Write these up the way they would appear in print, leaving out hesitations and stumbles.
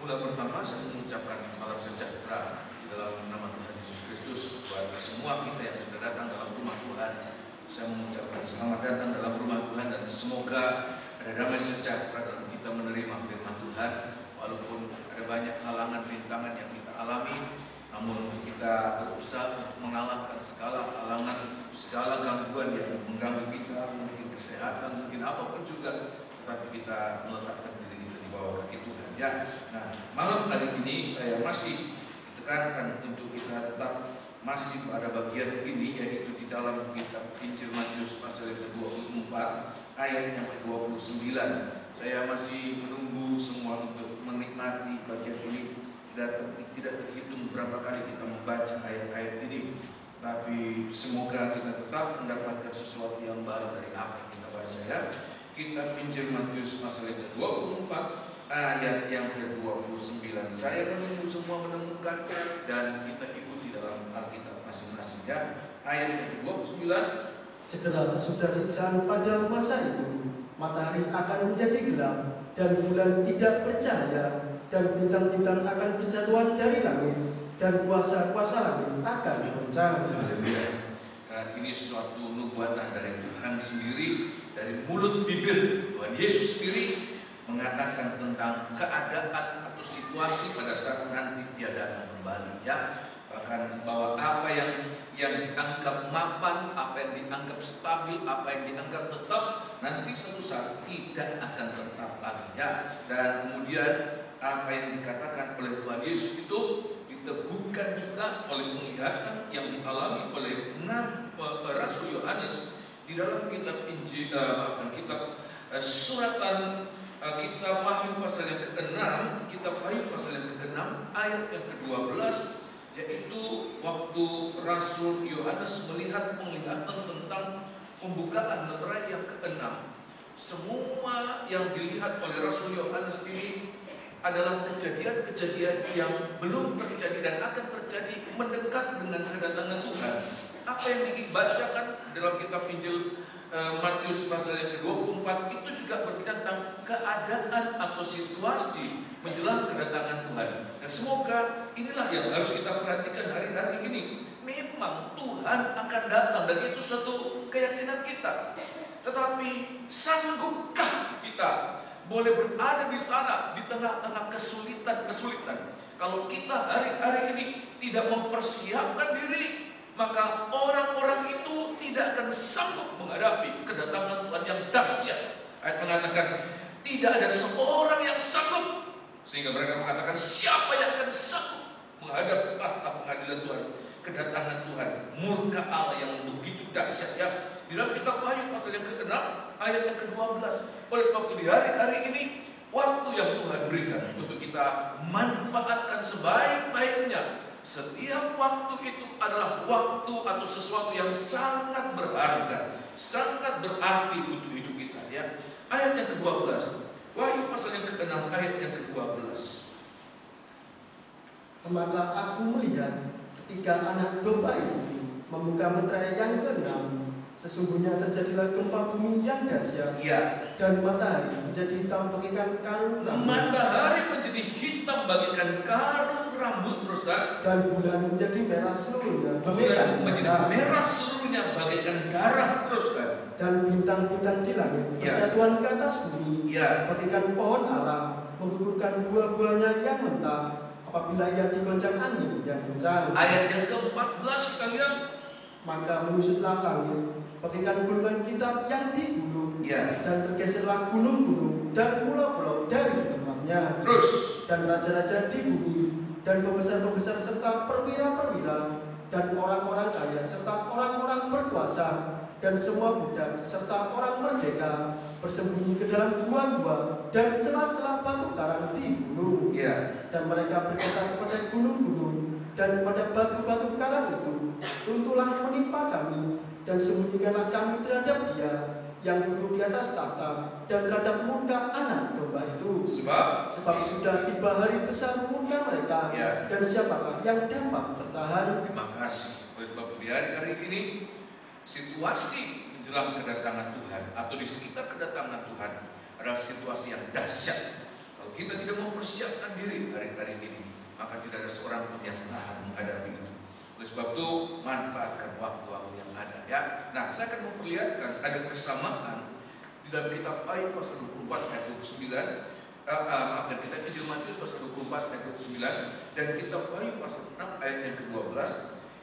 Mula pertama saya mengucapkan salam sejahtera di dalam nama Tuhan Yesus Kristus buat semua kita yang sudah datang dalam rumah Tuhan. Saya mengucapkan selamat datang dalam rumah Tuhan dan semoga ada damai sejahtera dalam kita menerima firman Tuhan. Walaupun ada banyak halangan rintangan yang kita alami, namun kita berusaha untuk mengalahkan segala halangan, segala gangguan yang mengganggu kita, mungkin kesehatan, mungkin apapun juga, tetapi kita meletakkan diri kita di bawah kaki Tuhan. Ya, nah malam hari ini saya masih ditekankan untuk kita tetap masih pada bagian ini, yaitu di dalam kitab Injil Matius pasal ke-24 ayat yang ke-29. Saya masih menunggu semua untuk menikmati bagian ini. Tidak terhitung berapa kali kita membaca ayat-ayat ini, tapi semoga kita tetap mendapatkan sesuatu yang baru dari apa yang kita baca, ya. Kitab Injil Matius pasal ke-24 ayat yang ke-29. Saya menunggu semua menemukan dan kita ikuti dalam Alkitab masing-masing, ya. Ayat yang ke-29. Segera sesudah siksaan pada masa itu, matahari akan menjadi gelap dan bulan tidak bercahaya, dan bintang-bintang akan berjatuhan dari langit, dan kuasa-kuasa langit akan goncang. Haleluya. Dan ini suatu nubuatan dari Tuhan sendiri, dari mulut bibir Tuhan Yesus sendiri mengatakan tentang keadaan atau situasi pada saat nanti Dia datang kembali, ya. Bahkan bahwa apa yang dianggap mapan, apa yang dianggap stabil, apa yang dianggap tetap, nanti suatu saat tidak akan tetap lagi, ya. Dan kemudian apa yang dikatakan oleh Tuhan Yesus itu diteguhkan juga oleh penglihatan yang dialami oleh Rasul Yohanes di dalam kitab Injil, suratan kitab Wahyu pasal yang ke-6, kitab Wahyu pasal yang ke-6 ayat yang ke-12, yaitu waktu Rasul Yohanes melihat penglihatan tentang pembukaan meterai yang ke-6. Semua yang dilihat oleh Rasul Yohanes ini adalah kejadian-kejadian yang belum terjadi dan akan terjadi mendekat dengan kedatangan Tuhan. Apa yang dibacakan dalam kitab Injil Matius pasal yang ke-24 itu juga berbicara tentang keadaan atau situasi menjelang kedatangan Tuhan. Dan semoga inilah yang harus kita perhatikan hari-hari ini. Memang Tuhan akan datang dan itu suatu keyakinan kita. Tetapi sanggupkah kita boleh berada di sana di tengah-tengah kesulitan-kesulitan? Kalau kita hari-hari ini tidak mempersiapkan diri, maka orang-orang itu tidak akan sanggup menghadapi kedatangan Tuhan yang dahsyat. Ayat mengatakan tidak ada seorang yang sanggup, sehingga mereka mengatakan siapa yang akan sanggup menghadap tahta pengadilan Tuhan, kedatangan Tuhan, murka Allah yang begitu dahsyat, ya. Di dalam kitab Wahyu pasal yang ke-6 ayat yang ke-12. Oleh sebab itu di hari-hari ini waktu yang Tuhan berikan untuk kita manfaatkan sebaik-baiknya. Setiap waktu itu adalah waktu atau sesuatu yang sangat berharga, sangat berarti untuk hidup kita, ya. Ayat yang ke-12, Wahyu pasal yang ke-6 ayat yang ke-12. Maka aku melihat ketika anak domba itu membuka meterai yang ke-6, sesungguhnya terjadilah gempa bumi yang dahsyat, ya. Dan matahari menjadi hitam bagaikan karung rambut. Matahari menjadi hitam bagaikan karung rambut, terus kan? Dan bulan menjadi merah seluruhnya. Bulan menjadi merah seluruhnya bagaikan darah, terus kan? Dan bintang-bintang di langit berjatuhan ke atas bumi, bagaikan pohon ara menggugurkan buah-buahnya yang mentah apabila ia digoncang angin yang kencang. Ayat yang ke-14 kita lihat. Maka menyusutlah langit bagaikan gulungan kitab yang digulung, dan tergeserlah gunung-gunung dan pulau-pulau dari tempatnya. Terus, dan raja-raja di bumi dan pembesar-pembesar serta perwira-perwira dan orang-orang kaya serta orang-orang berkuasa dan semua budak serta orang merdeka bersembunyi ke dalam gua-gua dan celah-celah batu karang di gunung. Dan mereka berkata kepada gunung-gunung dan kepada batu-batu karang itu, runtuhlah menimpa kami dan sembunyikanlah kami terhadap Dia yang duduk di atas tahta dan terhadap murka anak domba itu. Sebab sudah tiba hari besar murka mereka, dan siapakah yang dapat bertahan? Terima kasih. Oleh sebab di hari ini situasi menjelang kedatangan Tuhan atau di sekitar kedatangan Tuhan adalah situasi yang dahsyat. Kalau kita tidak mempersiapkan diri, hari-hari ini, maka tidak ada seorang pun yang tahan menghadapi itu. Oleh sebab itu, manfaatkan waktu-waktu yang ada ya. Nah, saya akan memperlihatkan ada kesamaan di dalam kitab Ayub pasal 24 ayat 29. Maafkan kita Injil Matius pasal 24 ayat 29 dan kitab Ayub pasal 6 ayat yang ke-12,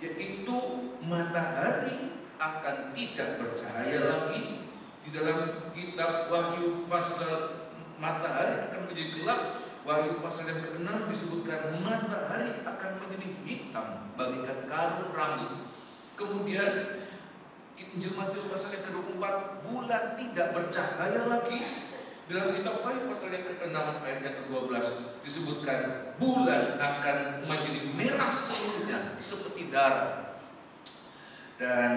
yaitu matahari akan tidak bercahaya lagi. Di dalam kitab Wahyu pasal matahari akan menjadi gelap. Wahyu pasal yang ke-6 disebutkan matahari akan menjadi hitam bagaikan karung rambut. Kemudian Injil Matius pasal yang ke-24, bulan tidak bercahaya lagi. Dalam kitab Wahyu pasal yang ke-6 ayat yang ke-12 disebutkan bulan akan menjadi merah seluruhnya seperti darah. Dan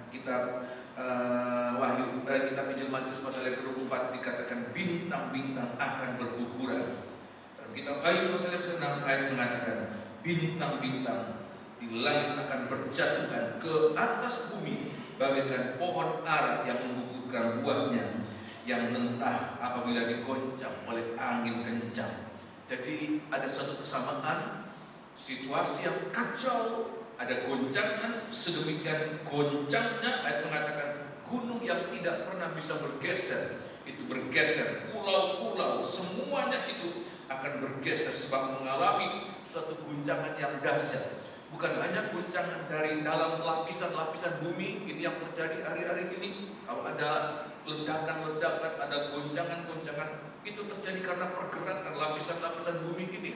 kitab kitab Injil Matius pasal yang ke-24 dikatakan bintang-bintang akan berguguran. Dalam kitab Ayub pasal yang ke-6 ayat mengatakan bintang-bintang di langit akan berjatuhan ke atas bumi bagaikan pohon ara yang menggugurkan buahnya, yang mentah apabila digoncang oleh angin kencang. Jadi ada suatu kesamaan situasi yang kacau, ada goncangan, sedemikian goncangnya ayat mengatakan gunung yang tidak pernah bisa bergeser itu bergeser, pulau-pulau semuanya itu akan bergeser sebab mengalami suatu guncangan yang dahsyat. Bukan hanya guncangan dari dalam lapisan-lapisan bumi ini yang terjadi hari-hari ini. Kalau ada ledakan-ledakan, ada goncangan-goncangan, itu terjadi karena pergerakan lapisan-lapisan bumi ini.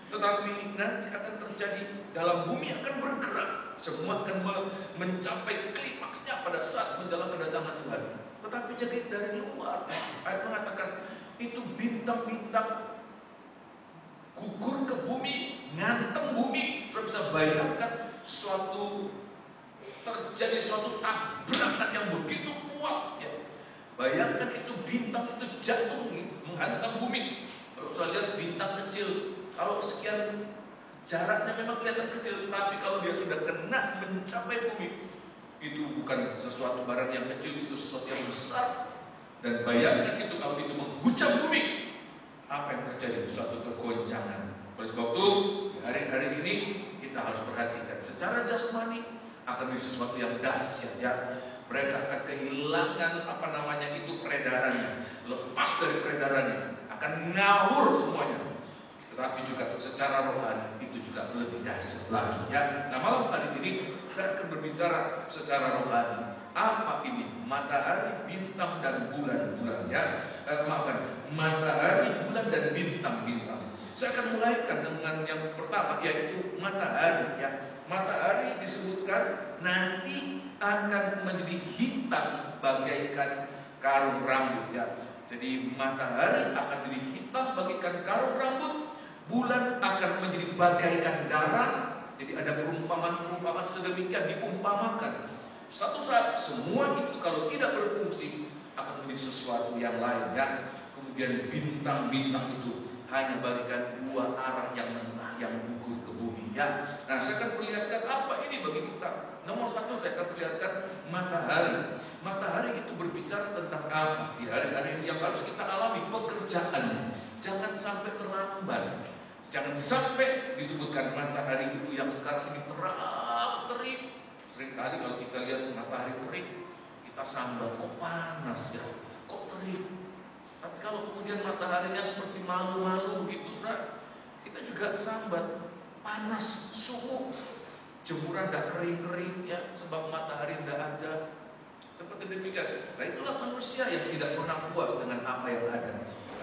Tetapi nanti akan terjadi, dalam bumi akan bergerak. Semua akan mencapai klimaksnya pada saat menjelang kedatangan Tuhan. Tetapi jadi dari luar, ayat mengatakan itu bintang-bintang gugur ke bumi, ngantem bumi. Sudah bisa bayangkan terjadi suatu tabrakan yang begitu kuat ya. Bayangkan itu bintang itu jatuh menghantam bumi. Kalau saya lihat bintang kecil, kalau sekian jaraknya memang kelihatan kecil, tapi kalau dia sudah kena mencapai bumi, itu bukan sesuatu barang yang kecil, itu sesuatu yang besar. Dan bayangkan itu kalau itu menghujam bumi, apa yang terjadi? Suatu kegoncangan. Oleh sebab itu, di hari-hari ini kita harus perhatikan secara jasmani akan menjadi sesuatu yang dahsyat ya. Mereka akan kehilangan itu peredarannya, lepas dari peredarannya, akan ngawur semuanya. Tetapi juga secara rohani itu juga lebih dahsyat lagi ya. Nah, malam hari ini saya akan berbicara secara rohani. Apa ini? Matahari, bintang dan bulan-bulan ya. Matahari, bulan dan bintang-bintang. Saya akan mulaikan dengan yang pertama, yaitu matahari ya. Matahari disebutkan nanti akan menjadi hitam bagaikan karung rambut ya. Jadi matahari akan menjadi hitam bagaikan karung rambut, bulan akan menjadi bagaikan darah. Jadi ada perumpamaan-perumpamaan sedemikian diumpamakan. Suatu saat semua itu kalau tidak berfungsi akan menjadi sesuatu yang lain ya. Kemudian bintang-bintang itu hanya bagaikan dua arah yang mentah yang gugur ke bumi ya. Nah, saya akan perlihatkan apa ini bagi kita. Nomor satu, saya akan perlihatkan matahari. Matahari itu berbicara tentang apa? Di hari-hari yang harus kita alami pekerjaannya. Jangan sampai terlambat. Jangan sampai disebutkan matahari itu yang sekarang ini terang terik. Seringkali kalau kita lihat matahari terik, kita sambat, kok panas ya, kok terik. Tapi kalau kemudian mataharinya seperti malu-malu gitu, saudara, kita juga sambat, panas, sumuk, jemuran tidak kering-kering ya, sebab matahari tidak ada. Seperti demikian. Nah, itulah manusia yang tidak pernah puas dengan apa yang ada.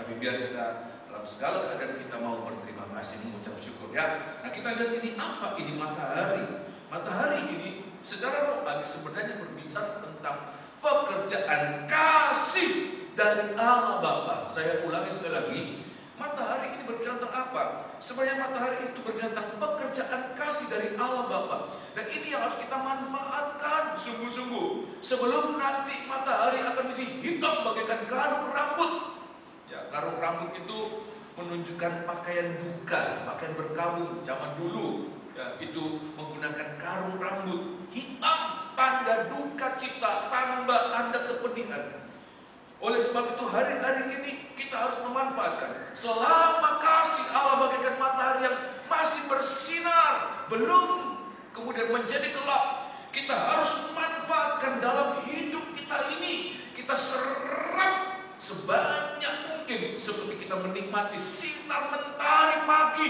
Tapi biar kita dalam segala keadaan kita mau berterima kasih, mengucap syukur ya. Nah, kita lihat ini apa ini matahari. Matahari ini secara rohani sebenarnya berbicara tentang pekerjaan kasih dari Allah Bapa. Saya ulangi sekali lagi, matahari ini berbicara tentang apa? Sebenarnya matahari itu berbicara tentang pekerjaan kasih dari Allah Bapa. Dan ini yang harus kita manfaatkan sungguh-sungguh sebelum nanti matahari akan menjadi hitam bagaikan karung rambut. Ya, karung rambut itu menunjukkan pakaian duka, pakaian berkabung zaman dulu. Ya, itu menggunakan karung rambut hitam, tanda duka cita, tanda kepedihan. Oleh sebab itu hari-hari ini kita harus memanfaatkan selama kasih Allah bagaikan matahari belum kemudian menjadi gelap. Kita harus manfaatkan dalam hidup kita ini. Kita serap sebanyak mungkin, seperti kita menikmati sinar mentari pagi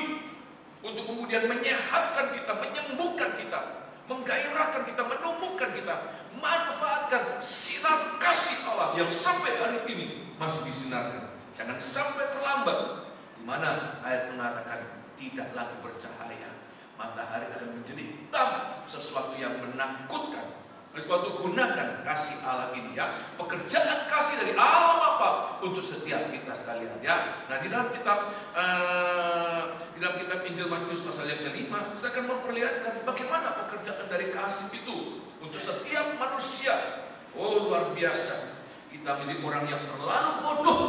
untuk kemudian menyehatkan kita, menyembuhkan kita, menggairahkan kita, menumbuhkan kita. Manfaatkan sinar kasih Allah yang sampai hari ini masih disinarkan. Jangan sampai terlambat, di mana ayat mengatakan tidak lagi bercahaya, matahari akan menjadi hitam, sesuatu yang menakutkan. Oleh sebab itu gunakan kasih Allah ini, ya, pekerjaan kasih dari Allah Bapa untuk setiap kita sekalian, ya. Nah, di dalam kitab Injil Matius pasal yang ke-5, saya akan memperlihatkan bagaimana pekerjaan dari kasih itu untuk setiap manusia. Oh, luar biasa. Kita menjadi orang yang terlalu bodoh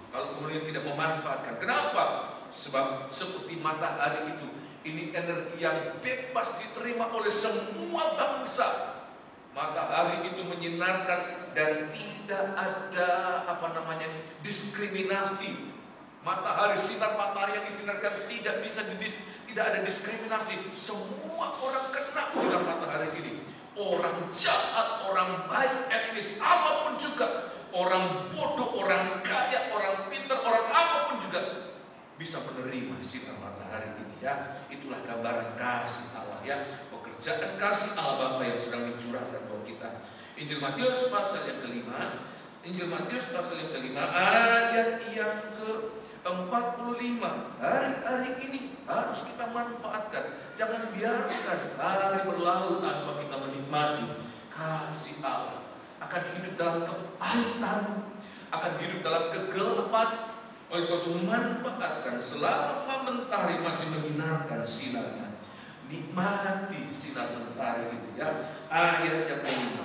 kalau kemudian tidak memanfaatkan. Kenapa? Sebab seperti matahari itu, ini energi yang bebas diterima oleh semua bangsa. Matahari itu menyinarkan dan tidak ada diskriminasi. Matahari, sinar matahari yang disinarkan tidak ada diskriminasi. Semua orang kena sinar matahari ini. Orang jahat, orang baik, etnis apapun juga, orang bodoh, orang kaya, orang pintar, orang apapun juga bisa menerima sinar matahari ini, ya. Itulah gambaran kasih Allah, ya. Pekerjaan kasih Allah Bapa yang sedang dicurahkan buat kita. Injil Matius pasal yang ke-5, ayat yang ke-45. Hari-hari ini harus kita manfaatkan. Jangan biarkan hari berlalu tanpa kita menikmati kasih Allah. Akan hidup dalam kepahitan, akan hidup dalam kegelapan. Oleh sebab itu manfaatkan selama mentari masih menyinarkan sinarnya. Nikmati sinar mentari itu, ya. Ayat yang ke-5.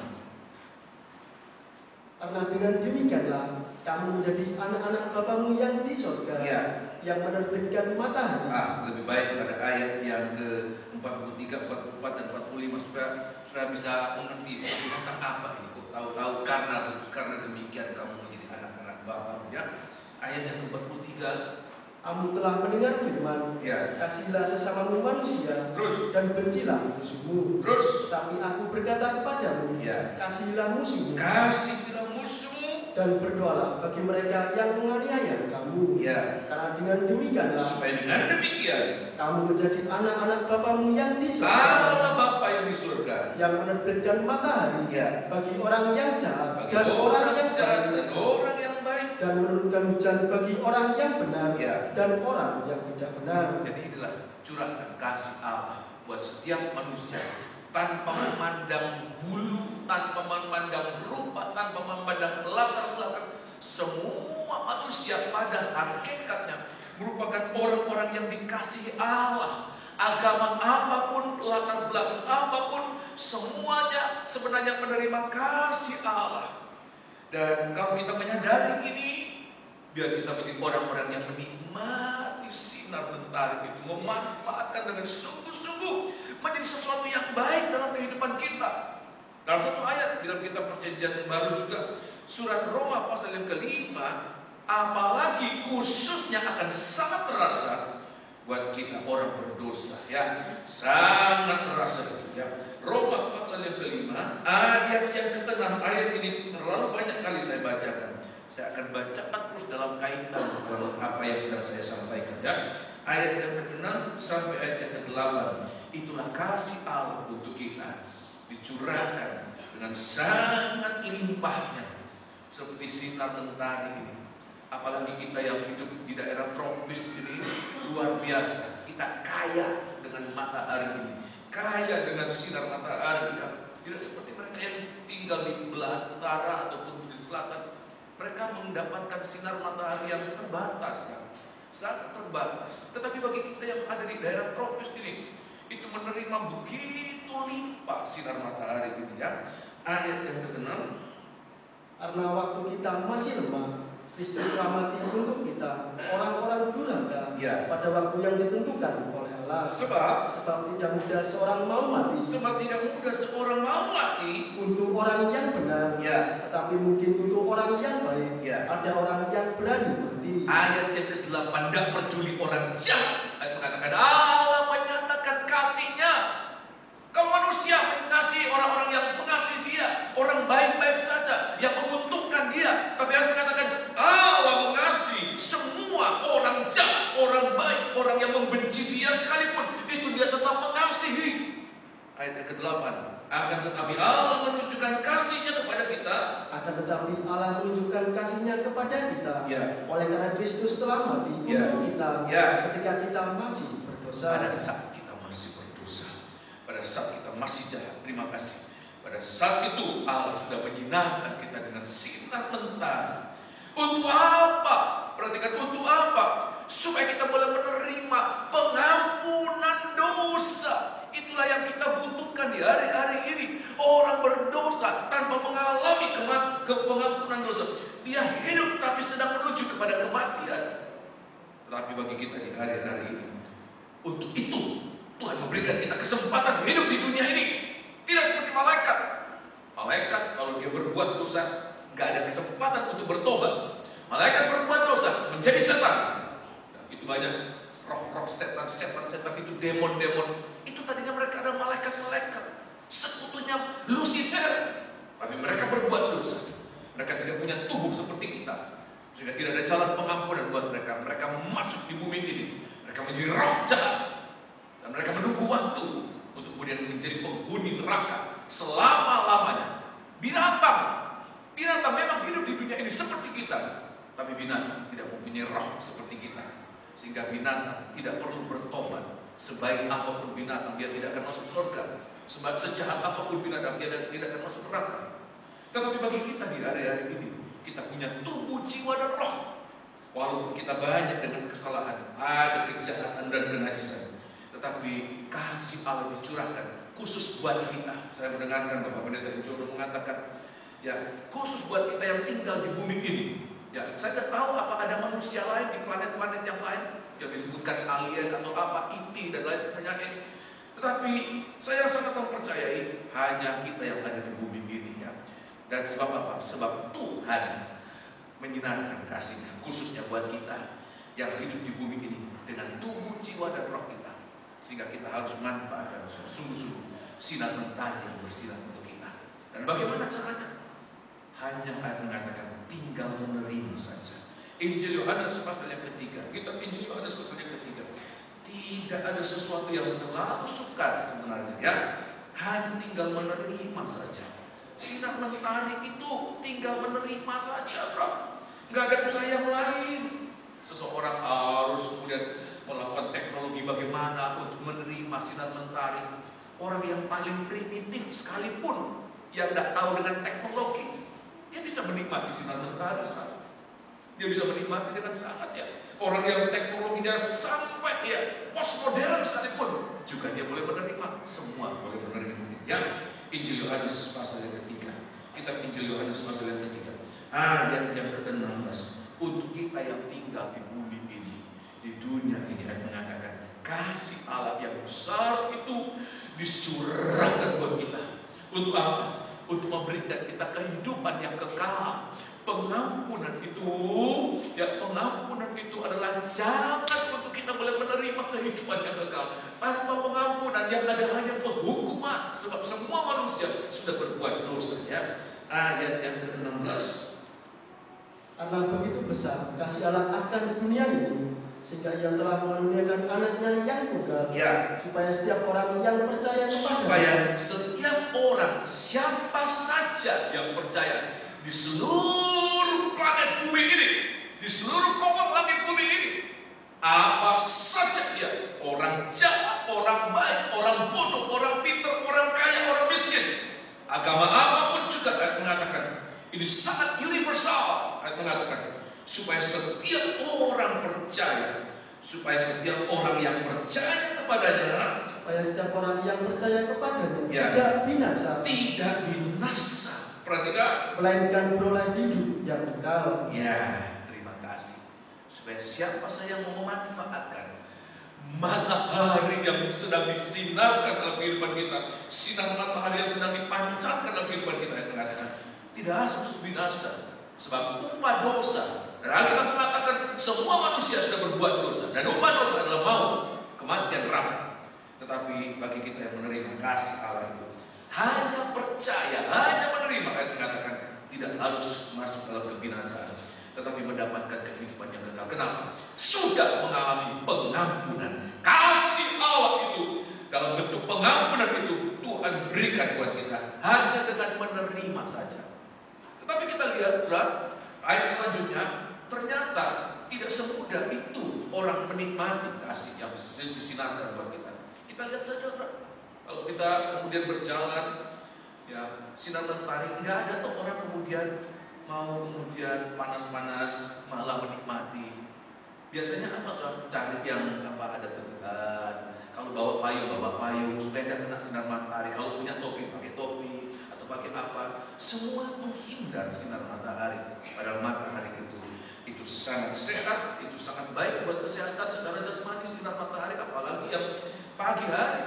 Karena dengan demikianlah kamu menjadi anak-anak Bapamu yang di surga, Ya. yang menerbitkan matahari. Lebih baik pada ayat yang ke-43, 44 dan 45 supaya bisa mengerti tentang apa ini. Kok tahu-tahu karena demikian kamu menjadi anak-anak Bapamu, ya. Ayat yang ke-43. Kamu telah mendengar firman, Ya. kasihilah sesamamu manusia, Terus. dan bencilah musuhmu. Terus. Tapi aku berkata kepadamu, Ya. kasihilah musuhmu, Kasihilah musuhmu, dan berdoalah bagi mereka yang menganiaya kamu. ya. Karena dengan demikianlah Supaya dengan demikian kamu menjadi anak-anak Bapamu yang di surga, Allah Bapa yang di surga, yang menerbitkan matahari ya, bagi orang yang jahat bagi dan orang yang jahat baik, dan orang yang baik, dan menurunkan hujan bagi orang yang benar ya. dan orang yang tidak benar. Jadi inilah curahkan kasih Allah buat setiap manusia, tanpa memandang bulu, tanpa memandang rupa, tanpa memandang latar belakang. Semua manusia pada hakikatnya merupakan orang-orang yang dikasihi Allah. Agama apapun, latar belakang apapun, semuanya sebenarnya menerima kasih Allah. Dan kalau kita menyadari ini, biar kita menjadi orang-orang yang menikmati sinar mentari itu, memanfaatkan dengan sungguh-sungguh menjadi sesuatu yang baik dalam kehidupan kita. Dalam satu ayat di dalam kitab Perjanjian Baru juga, surat Roma pasal yang ke-5, apalagi khususnya akan sangat terasa buat kita orang berdosa, ya. Sangat terasa, ya. Roma pasal yang ke-5 ayat yang ke-6. Ayat ini terlalu banyak kali saya bacakan. Saya akan bacakan terus dalam kaitan dengan apa yang sedang saya sampaikan, ya. Ayat yang ke-6 sampai ayat yang ke-8. Itulah kasih Allah untuk kita, dicurahkan dengan sangat limpahnya seperti sinar mentari ini. Apalagi kita yang hidup di daerah tropis ini, luar biasa. Kita kaya dengan matahari ini, kaya dengan sinar matahari, ya. Tidak seperti mereka yang tinggal di belahan utara ataupun di selatan. Mereka mendapatkan sinar matahari yang terbatas, ya. Sangat terbatas. Tetapi bagi kita yang ada di daerah tropis ini, itu menerima begitu limpah sinar matahari ini, ya. Ayat yang ke-6. Karena waktu kita masih lemah, Kristus telah mati untuk kita, orang-orang durhaka, Ya. pada waktu yang ditentukan oleh Allah. Sebab tidak mudah seorang mau mati untuk orang yang benar, ya. tetapi mungkin untuk orang yang baik, Ya. ada orang yang berani mati. Ayat yang ke-8, tidak peduli orang jahat. Ayat mengatakan Allah menyatakan kasih-Nya orang yang membenci dia sekalipun, itu dia tetap mengasihi. Ayat ke-8, akan tetapi Allah menunjukkan kasih-Nya kepada kita. Akan tetapi Allah menunjukkan kasih-Nya kepada kita. Ya. Oleh karena Kristus telah mati Ya. untuk kita Ya. ketika kita masih berdosa. Pada saat kita masih berdosa, pada saat kita masih jahat, terima kasih. Pada saat itu Allah sudah menyinarkan kita dengan sinar mentari. Untuk apa? Perhatikan, untuk apa? Supaya kita boleh menerima pengampunan dosa. Itulah yang kita butuhkan di hari-hari ini. Orang berdosa tanpa mengalami pengampunan dosa, dia hidup tapi sedang menuju kepada kematian. Tetapi bagi kita di hari-hari ini, untuk itu Tuhan memberikan kita kesempatan hidup di dunia ini. Tidak seperti malaikat. Malaikat kalau dia berbuat dosa, gak ada kesempatan untuk bertobat. Malaikat berbuat dosa menjadi setan. Nah, itu banyak roh-roh setan itu, demon-demon. Itu tadinya mereka ada malaikat-malaikat, sekutunya Lucifer. Tapi mereka berbuat dosa. Mereka tidak punya tubuh seperti kita, sehingga tidak ada jalan pengampunan buat mereka. Mereka masuk di bumi ini. Mereka menjadi roh jahat. Dan mereka menunggu waktu untuk kemudian menjadi penghuni neraka selama-lamanya. Binatang memang hidup di dunia ini seperti kita, tapi binatang tidak mempunyai roh seperti kita. Sehingga binatang tidak perlu bertobat. Sebaik apapun binatang, dia tidak akan masuk surga. Sejahat apapun binatang, dia tidak akan masuk neraka. Tetapi bagi kita di hari-hari ini, kita punya tubuh, jiwa, dan roh. Walaupun kita banyak dengan kesalahan, ada kejahatan dan kenajisan, tetapi kasih Allah dicurahkan khusus buat kita. Saya mendengarkan Bapak Pendeta Jono mengatakan, ya, khusus buat kita yang tinggal di bumi ini. Ya, saya tidak tahu apa ada manusia lain di planet-planet yang lain yang disebutkan alien atau apa, IT dan lain sebagainya. Tetapi saya sangat mempercayai hanya kita yang ada di bumi ini, ya. Dan sebab apa? Sebab Tuhan menyinarkan kasih-Nya khususnya buat kita yang hidup di bumi ini dengan tubuh, jiwa, dan roh kita. Sehingga kita harus manfaatkan sungguh-sungguh sinar mentari yang bersinar untuk kita. Dan bagaimana caranya? Hanya ayat mengatakan tinggal menerima saja. Injil Yohanes pasal yang ketiga, kitab Injil Yohanes pasal yang ketiga. Tidak ada sesuatu yang terlalu sukar sebenarnya, ya. Hanya tinggal menerima saja. Sinar mentari itu tinggal menerima saja, Saudara. Nggak ada usaha yang lain. Seseorang harus kemudian melakukan teknologi bagaimana untuk menerima sinar mentari. Orang yang paling primitif sekalipun yang tidak tahu dengan teknologi, dia bisa menikmati sinar mentari, Saudara. Dia bisa menikmati dengan sangat, ya. Orang yang teknologinya sampai, ya, postmodern sekalipun juga dia boleh menerima. Semua boleh menerima, ya. Injil Yohanes pasal yang ketiga. Kitab Injil Yohanes pasal yang ketiga. Ayat yang ke-16. Untuk kita yang tinggal di bumi ini, di dunia ini, ayat mengatakan kasih Allah yang besar itu dicurahkan buat kita. Untuk apa? Untuk memberikan kita kehidupan yang kekal. Pengampunan itu, ya, pengampunan itu adalah jalan untuk kita boleh menerima kehidupan yang kekal. Tanpa pengampunan yang ada hanya penghukuman, sebab semua manusia sudah berbuat dosa, ya. Ayat yang ke-16. Karena begitu besar kasih Allah akan dunia ini, sehingga Ia telah mengaruniakan anaknya yang tunggal, Ya. supaya setiap orang yang percaya Supaya setiap orang, siapa saja yang percaya di seluruh planet bumi ini, di seluruh kokok langit bumi ini, apa saja dia, orang jahat, orang baik, orang bodoh, orang pintar, orang kaya, orang miskin, agama apapun juga, ayat mengatakan ini sangat universal. Ayat mengatakan supaya setiap orang percaya, supaya setiap orang yang percaya kepadanya, supaya setiap orang yang percaya kepadanya, ya, tidak binasa. Perhatikan, melainkan beroleh hidup yang kekal. Ya, terima kasih. Supaya siapa saja yang mau memanfaatkan matahari yang sedang disinarkan dalam kehidupan kita, sinar matahari yang sedang dipancarkan dalam kehidupan kita, yang mengatakan tidak harus binasa, sebab upah dosa. Dan Alkitab mengatakan semua manusia sudah berbuat dosa, dan upah dosa adalah maut, kematian, neraka. Tetapi bagi kita yang menerima kasih Allah itu, hanya percaya, hanya menerima, ayat mengatakan tidak harus masuk dalam kebinasaan, tetapi mendapatkan kehidupan yang kekal. Kenapa? Sudah mengalami pengampunan kita lihat ayat selanjutnya, ternyata tidak semudah itu orang menikmati kasih yang disinarkan buat kita. Kita lihat saja, kalau kita kemudian berjalan, ya sinar matahari, nggak ada tuh orang kemudian mau kemudian panas-panas malah menikmati. Biasanya apa, cari yang ada teguhan. Kalau bawa payung supaya tidak kena sinar matahari. Kalau punya topi, pakai topi atau pakai apa. Semua menghindar sinar matahari. Padahal matahari itu sangat sehat, itu sangat baik buat kesehatan secara jasmani sinar matahari, apalagi yang pagi hari.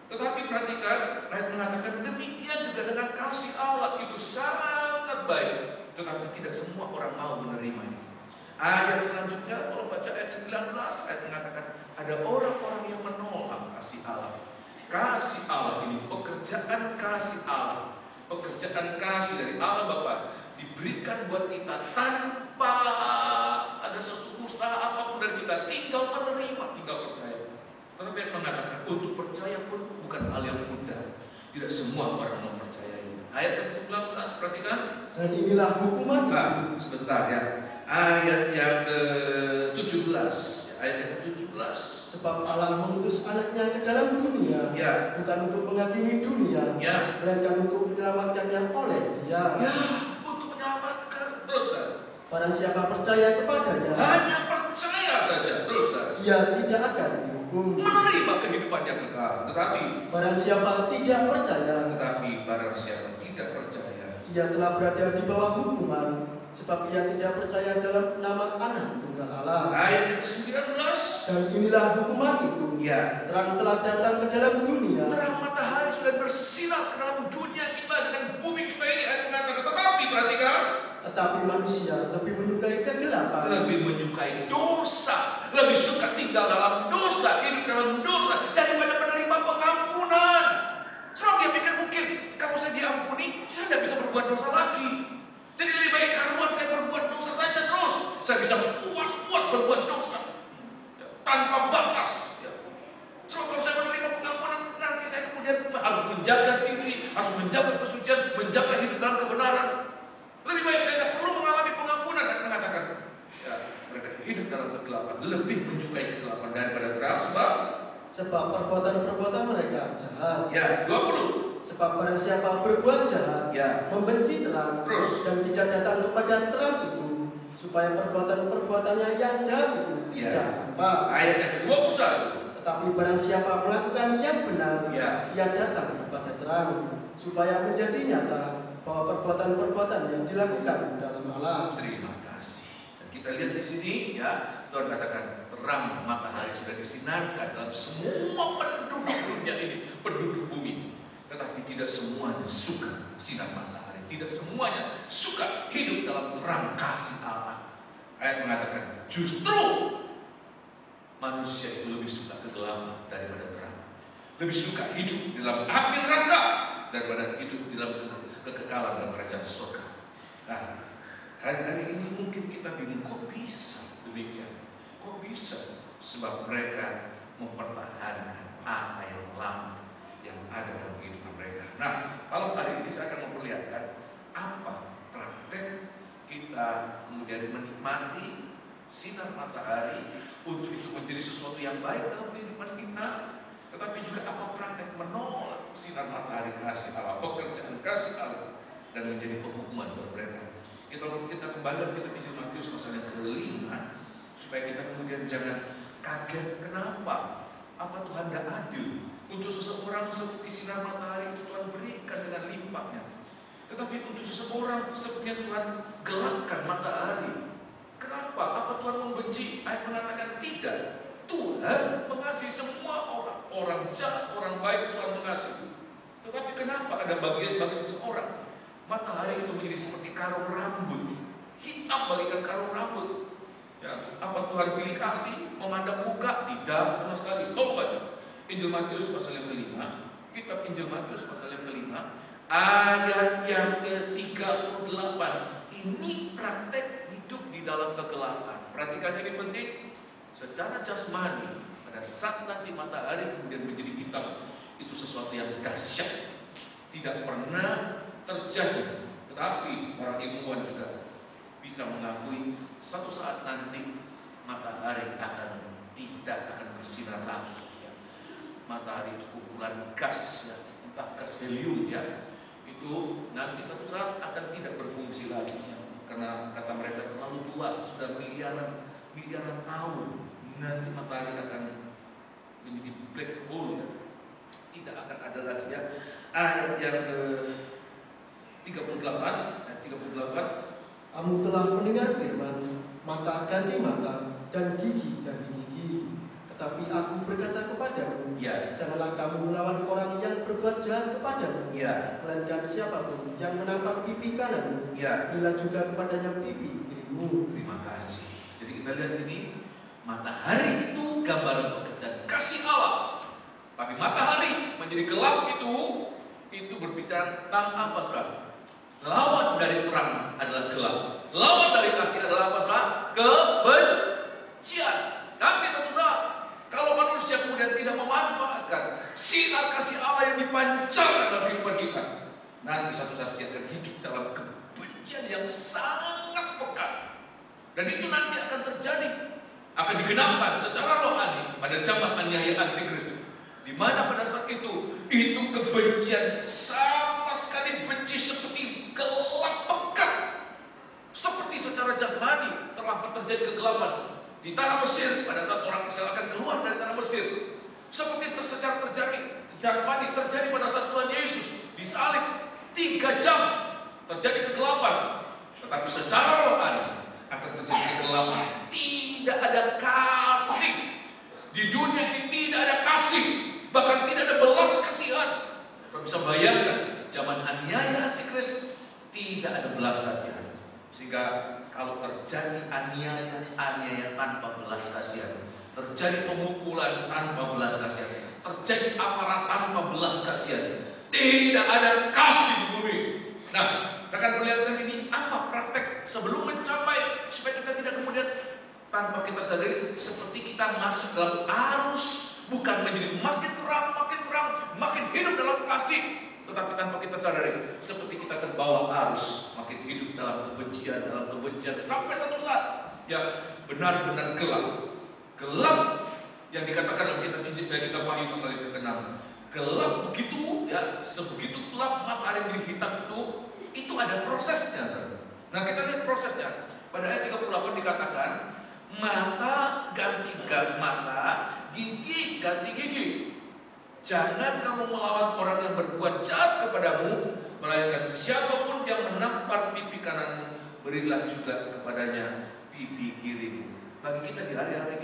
Tetapi perhatikan, ayat mengatakan demikian juga dengan kasih Allah, itu sangat baik. Tetapi tidak semua orang mau menerima itu. Ayat selanjutnya, kalau baca ayat 19, ayat mengatakan ada orang-orang yang menolak kasih Allah. Kasih Allah ini, pekerjaan kasih Allah, pekerjaan kasih dari Allah Bapa diberikan buat kita tanpa ada suatu usaha apapun dari kita, tinggal menerima, tinggal percaya. Tetapi yang mengatakan untuk percaya pun bukan hal yang mudah. Tidak semua orang mau percayai. Ayat 19, perhatikan. Dan inilah hukuman. Sebentar ya. Ayat yang ke-17. Ayat yang ke-17. Sebab Allah mengutus anaknya ke dalam dunia, ya, bukan untuk menghakimi dunia, ya, melainkan untuk menyelamatkannya oleh Dia. Ya, untuk menyelamatkan. Terus kan? Barang siapa percaya kepadanya, hanya percaya saja. Terus kan? Ia tidak akan dihukum, menerima kehidupan yang kekal. Tetapi barang siapa tidak percaya, ia telah berada di bawah hukuman, sebab ia tidak percaya dalam nama Anak Tunggal Allah. Ayat ke-19. Dan inilah hukuman itu. Ya. Terang telah datang ke dalam dunia. Terang matahari sudah bersinar ke dalam dunia kita dengan bumi kita ini. Ayat mengatakan, tetapi perhatikan. Tetapi manusia lebih menyukai kegelapan. Lebih menyukai dosa. Lebih suka tinggal dalam dosa, hidup dalam dosa, daripada menerima pengampunan. Sebab dia pikir mungkin kalau saya diampuni, saya tidak bisa berbuat dosa lagi. Jadi lebih baik karuan saya berbuat dosa saja terus. Saya bisa puas-puas berbuat dosa tanpa batas. Sebab kalau saya menerima pengampunan, nanti saya kemudian harus menjaga diri, harus menjaga kesucian, menjaga hidup dalam kebenaran. Lebih baik saya tidak perlu mengalami pengampunan. Dan mengatakan, ya, mereka hidup dalam kegelapan, lebih menyukai kegelapan daripada terang. Sebab perbuatan-perbuatan mereka jahat. Ya, 20. Sebab barang siapa berbuat jahat, ya, membenci terang, terus, dan tidak datang kepada terang itu, supaya perbuatan-perbuatannya yang jahat itu tidak nampak. Ayat yang ke-21. Tetapi barang siapa melakukan yang benar, ya, ia datang kepada terang, supaya menjadi nyata bahwa perbuatan-perbuatan yang dilakukan dalam Allah. Terima kasih. Dan kita lihat di sini, ya, Tuhan katakan terang matahari sudah disinarkan dalam semua penduduk dunia ini, penduduk bumi. Tetapi tidak semuanya suka sinar matahari, tidak semuanya suka hidup dalam terang kasih Allah. Ayat mengatakan justru manusia itu lebih suka kegelapan daripada terang, lebih suka hidup di dalam api neraka daripada hidup di dalam kekekalan dalam kerajaan surga. Nah, hari-hari ini mungkin kita bingung, kok bisa demikian? Kok bisa? Sebab mereka mempertahankan apa yang lama yang ada dalam kehidupan mereka. Nah, malam hari ini saya akan memperlihatkan apa praktek kita kemudian menikmati sinar matahari untuk itu menjadi sesuatu yang baik dalam kehidupan kita, tetapi juga apa praktek menolak sinar matahari kasih Allah, pekerjaan kasih Allah, dan menjadi penghukuman buat mereka. Kita kembali kita Injil Matius pasal yang ke-5, supaya kita kemudian jangan kaget kenapa, apa Tuhan tidak adil untuk seseorang seperti sinar matahari itu Tuhan berikan dengan limpahnya, tetapi untuk seseorang seperti Tuhan gelapkan matahari. Kenapa? Apa Tuhan membenci? Ayat mengatakan tidak. Tuhan mengasihi semua orang, orang jahat, orang baik Tuhan mengasihi. Tetapi kenapa ada bagian bagi seseorang matahari itu menjadi seperti karung rambut, hitam bagikan karung rambut. Ya, apa Tuhan pilih kasih memandang muka? Tidak sama sekali. Tolong baca Injil Matius pasal yang ke-5, kitab Injil Matius pasal yang ke-5, ayat yang ke-38. Ini praktek hidup di dalam kegelapan. Perhatikan, ini penting. Secara jasmani, pada saat nanti matahari kemudian menjadi hitam, itu sesuatu yang dahsyat, tidak pernah terjadi. Tetapi para ilmuwan juga bisa mengakui satu saat nanti matahari tidak akan bersinar lagi. Ya. Matahari itu kumpulan gas, ya, entah gas helium, ya. Itu nanti satu saat akan tidak berfungsi lagi, ya. Karena kata mereka terlalu tua, sudah miliaran tahun. Nanti matahari akan menjadi black hole, ya. Tidak akan ada lagi, ya. Ayat yang ke 38. Kamu telah mendengar firman, mata ganti mata dan gigi ganti gigi. Tetapi aku berkata kepadamu, Ya. janganlah kamu melawan orang yang berbuat jahat kepadamu, Ya. melainkan siapapun yang menampar pipi kananmu, Ya. berilah juga kepadanya pipi kirimu. Terima kasih. Jadi kita lihat ini, matahari itu gambaran pekerjaan kasih Allah. Tapi matahari menjadi gelap itu berbicara tentang apa, saudara? Lawan dari terang adalah gelap. Lawan dari kasih adalah apa, saudara? Kebencian. Nanti satu saat, kalau manusia kemudian tidak memanfaatkan sinar kasih Allah yang dipancarkan dalam kehidupan kita, nanti satu saat dia akan hidup dalam kebencian yang sangat pekat. Dan itu nanti akan terjadi, akan digenapkan secara rohani pada zaman aniaya antikristus. Di mana pada saat itu kebencian sama sekali benci seperti gelap pekat. Seperti secara jasmani telah terjadi kegelapan di tanah Mesir pada saat orang Israel akan keluar dari tanah Mesir. Seperti secara terjadi jasmani terjadi pada saat Tuhan Yesus disalib 3 jam terjadi kegelapan. Tetapi secara rohani akan terjadi kegelapan. Tidak ada kasih di dunia ini, tidak ada kasih, bahkan tidak ada belas kasihan. Saudara bisa bayangkan zaman aniaya antikristus tidak ada belas kasihan. Sehingga kalau terjadi aniaya tanpa belas kasihan, terjadi pemukulan tanpa belas kasihan, terjadi amarah tanpa belas kasihan, tidak ada kasih di bumi. Nah, rekan perlihatkan ini apa praktek sebelum mencapai, supaya kita tidak kemudian tanpa kita sadari seperti kita masuk dalam arus, bukan menjadi makin terang, makin hidup dalam kasih, tetapi tanpa kita sadari seperti kita terbawa arus, makin hidup dalam kebencian, sampai satu saat ya benar-benar gelap yang dikatakan dalam kitab Wahyu pasal yang ke-6. Gelap begitu, ya, sebegitu gelap matahari menjadi hitam itu ada prosesnya. Nah, kita lihat prosesnya. Pada ayat 38 dikatakan mata ganti mata, gigi ganti gigi. Jangan kamu melawan orang yang berbuat jahat kepadamu, melainkan siapapun yang menampar pipi kananmu, berilah juga kepadanya pipi kirimu. Bagi kita di hari-hari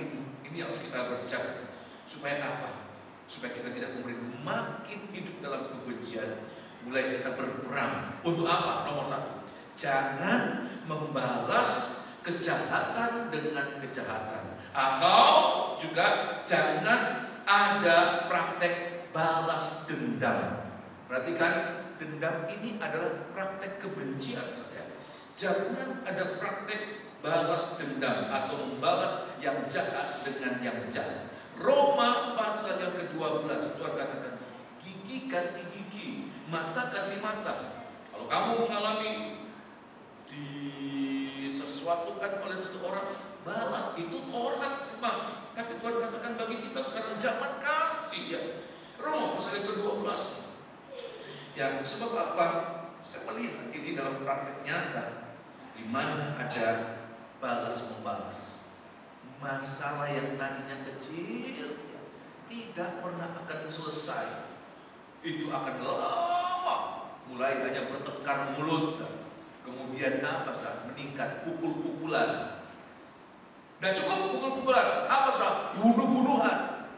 ini harus kita berjaga. Supaya apa? Supaya kita tidak kemudian makin hidup dalam kebencian. Mulai kita berperang. Untuk apa? Nomor 1, jangan membalas kejahatan dengan kejahatan. Atau juga jangan ada praktek balas dendam. Perhatikan, dendam ini adalah praktek kebencian, saudara. Jangan ada praktek balas dendam atau membalas yang jahat dengan yang jahat. Roma pasal yang ke-12 Tuhan katakan gigi ganti gigi, mata ganti mata. Kalau kamu mengalami disesuatukan oleh seseorang, balas. Itu orang memang. Tapi Tuhan katakan bagi kita sekarang zaman kasih, ya. Roma pasal yang ke-12. Ya, sebab apa? Saya melihat ini dalam praktek nyata, di mana ada balas membalas. Masalah yang tadinya kecil tidak pernah akan selesai. Itu akan lama. Mulai hanya bertengkar mulut, kemudian apa, saudara? Meningkat pukul-pukulan. Dan cukup pukul-pukulan, apa, saudara? Bunuh-bunuhan.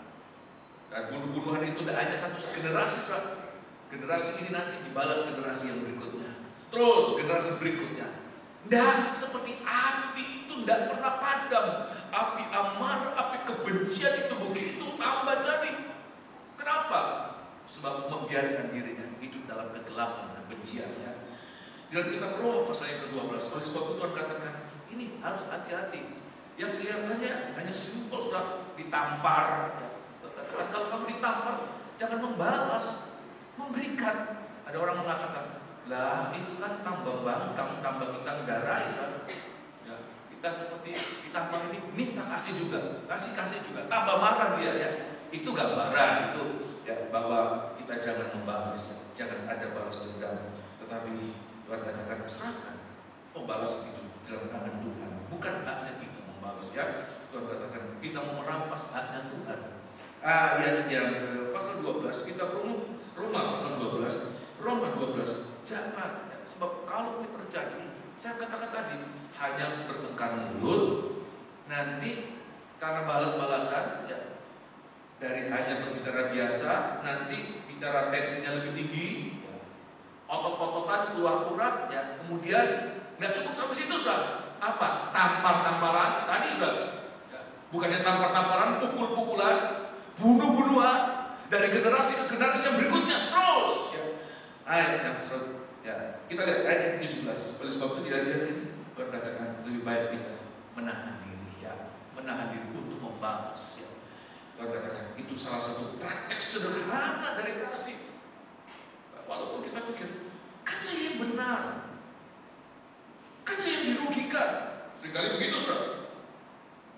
Dan bunuh-bunuhan itu tidak hanya satu generasi, saudara. Generasi ini nanti dibalas generasi yang berikutnya. Terus generasi berikutnya. Tidak seperti api itu tidak pernah padam. Api amarah, api kebencian itu begitu tambah jadi. Kenapa? Sebab membiarkan dirinya hidup dalam kegelapan kebenciannya. Dalam kitab Roma pasal yang ke-12, oleh sebab itu Tuhan katakan ini harus hati-hati. Yang kelihatannya hanya simpel, sudah ditampar. Kalau kamu ditampar, jangan membalas, memberikan. Ada orang mengatakan, Lah itu kan tambah bangkang, tambah kita ngadarai kan. Ya, kita seperti ditambah ini minta kasih juga, kasih juga, tambah marah dia ya. Itu gambaran itu ya, bahwa kita jangan membalas, jangan ada balas dendam, tetapi Tuhan katakan serahkan pembalas itu dalam tangan Tuhan, bukan haknya kita membalas ya. Tuhan katakan kita mau merampas haknya Tuhan. Ayat yang pasal 12 kita Roma pasal 12, Roma 12, jangan ya, sebab kalau kita terjadi, saya katakan tadi, hanya bertengkar mulut, nanti karena balas-balasan ya, dari hanya berbicara biasa, nanti bicara tensinya lebih tinggi, ya, otot-ototan keluar urat, ya, kemudian nggak cukup sampai situ sudah. Apa? Tampar-tamparan tadi sudah. Ya, bukannya tampar-tamparan, pukul-pukulan, bunuh-bunuhan dari generasi ke generasi yang berikutnya terus. Ya. Ayat yang ya, kita lihat ayat yang ke-17. Oleh sebab itu di ayat ini Tuhan katakan lebih baik kita menahan diri, ya, menahan diri untuk membalas. Ya. Tuhan katakan itu salah satu praktek sederhana dari kasih. Walaupun kita pikir, kan saya yang benar, kan saya yang dirugikan. Seringkali begitu saudara.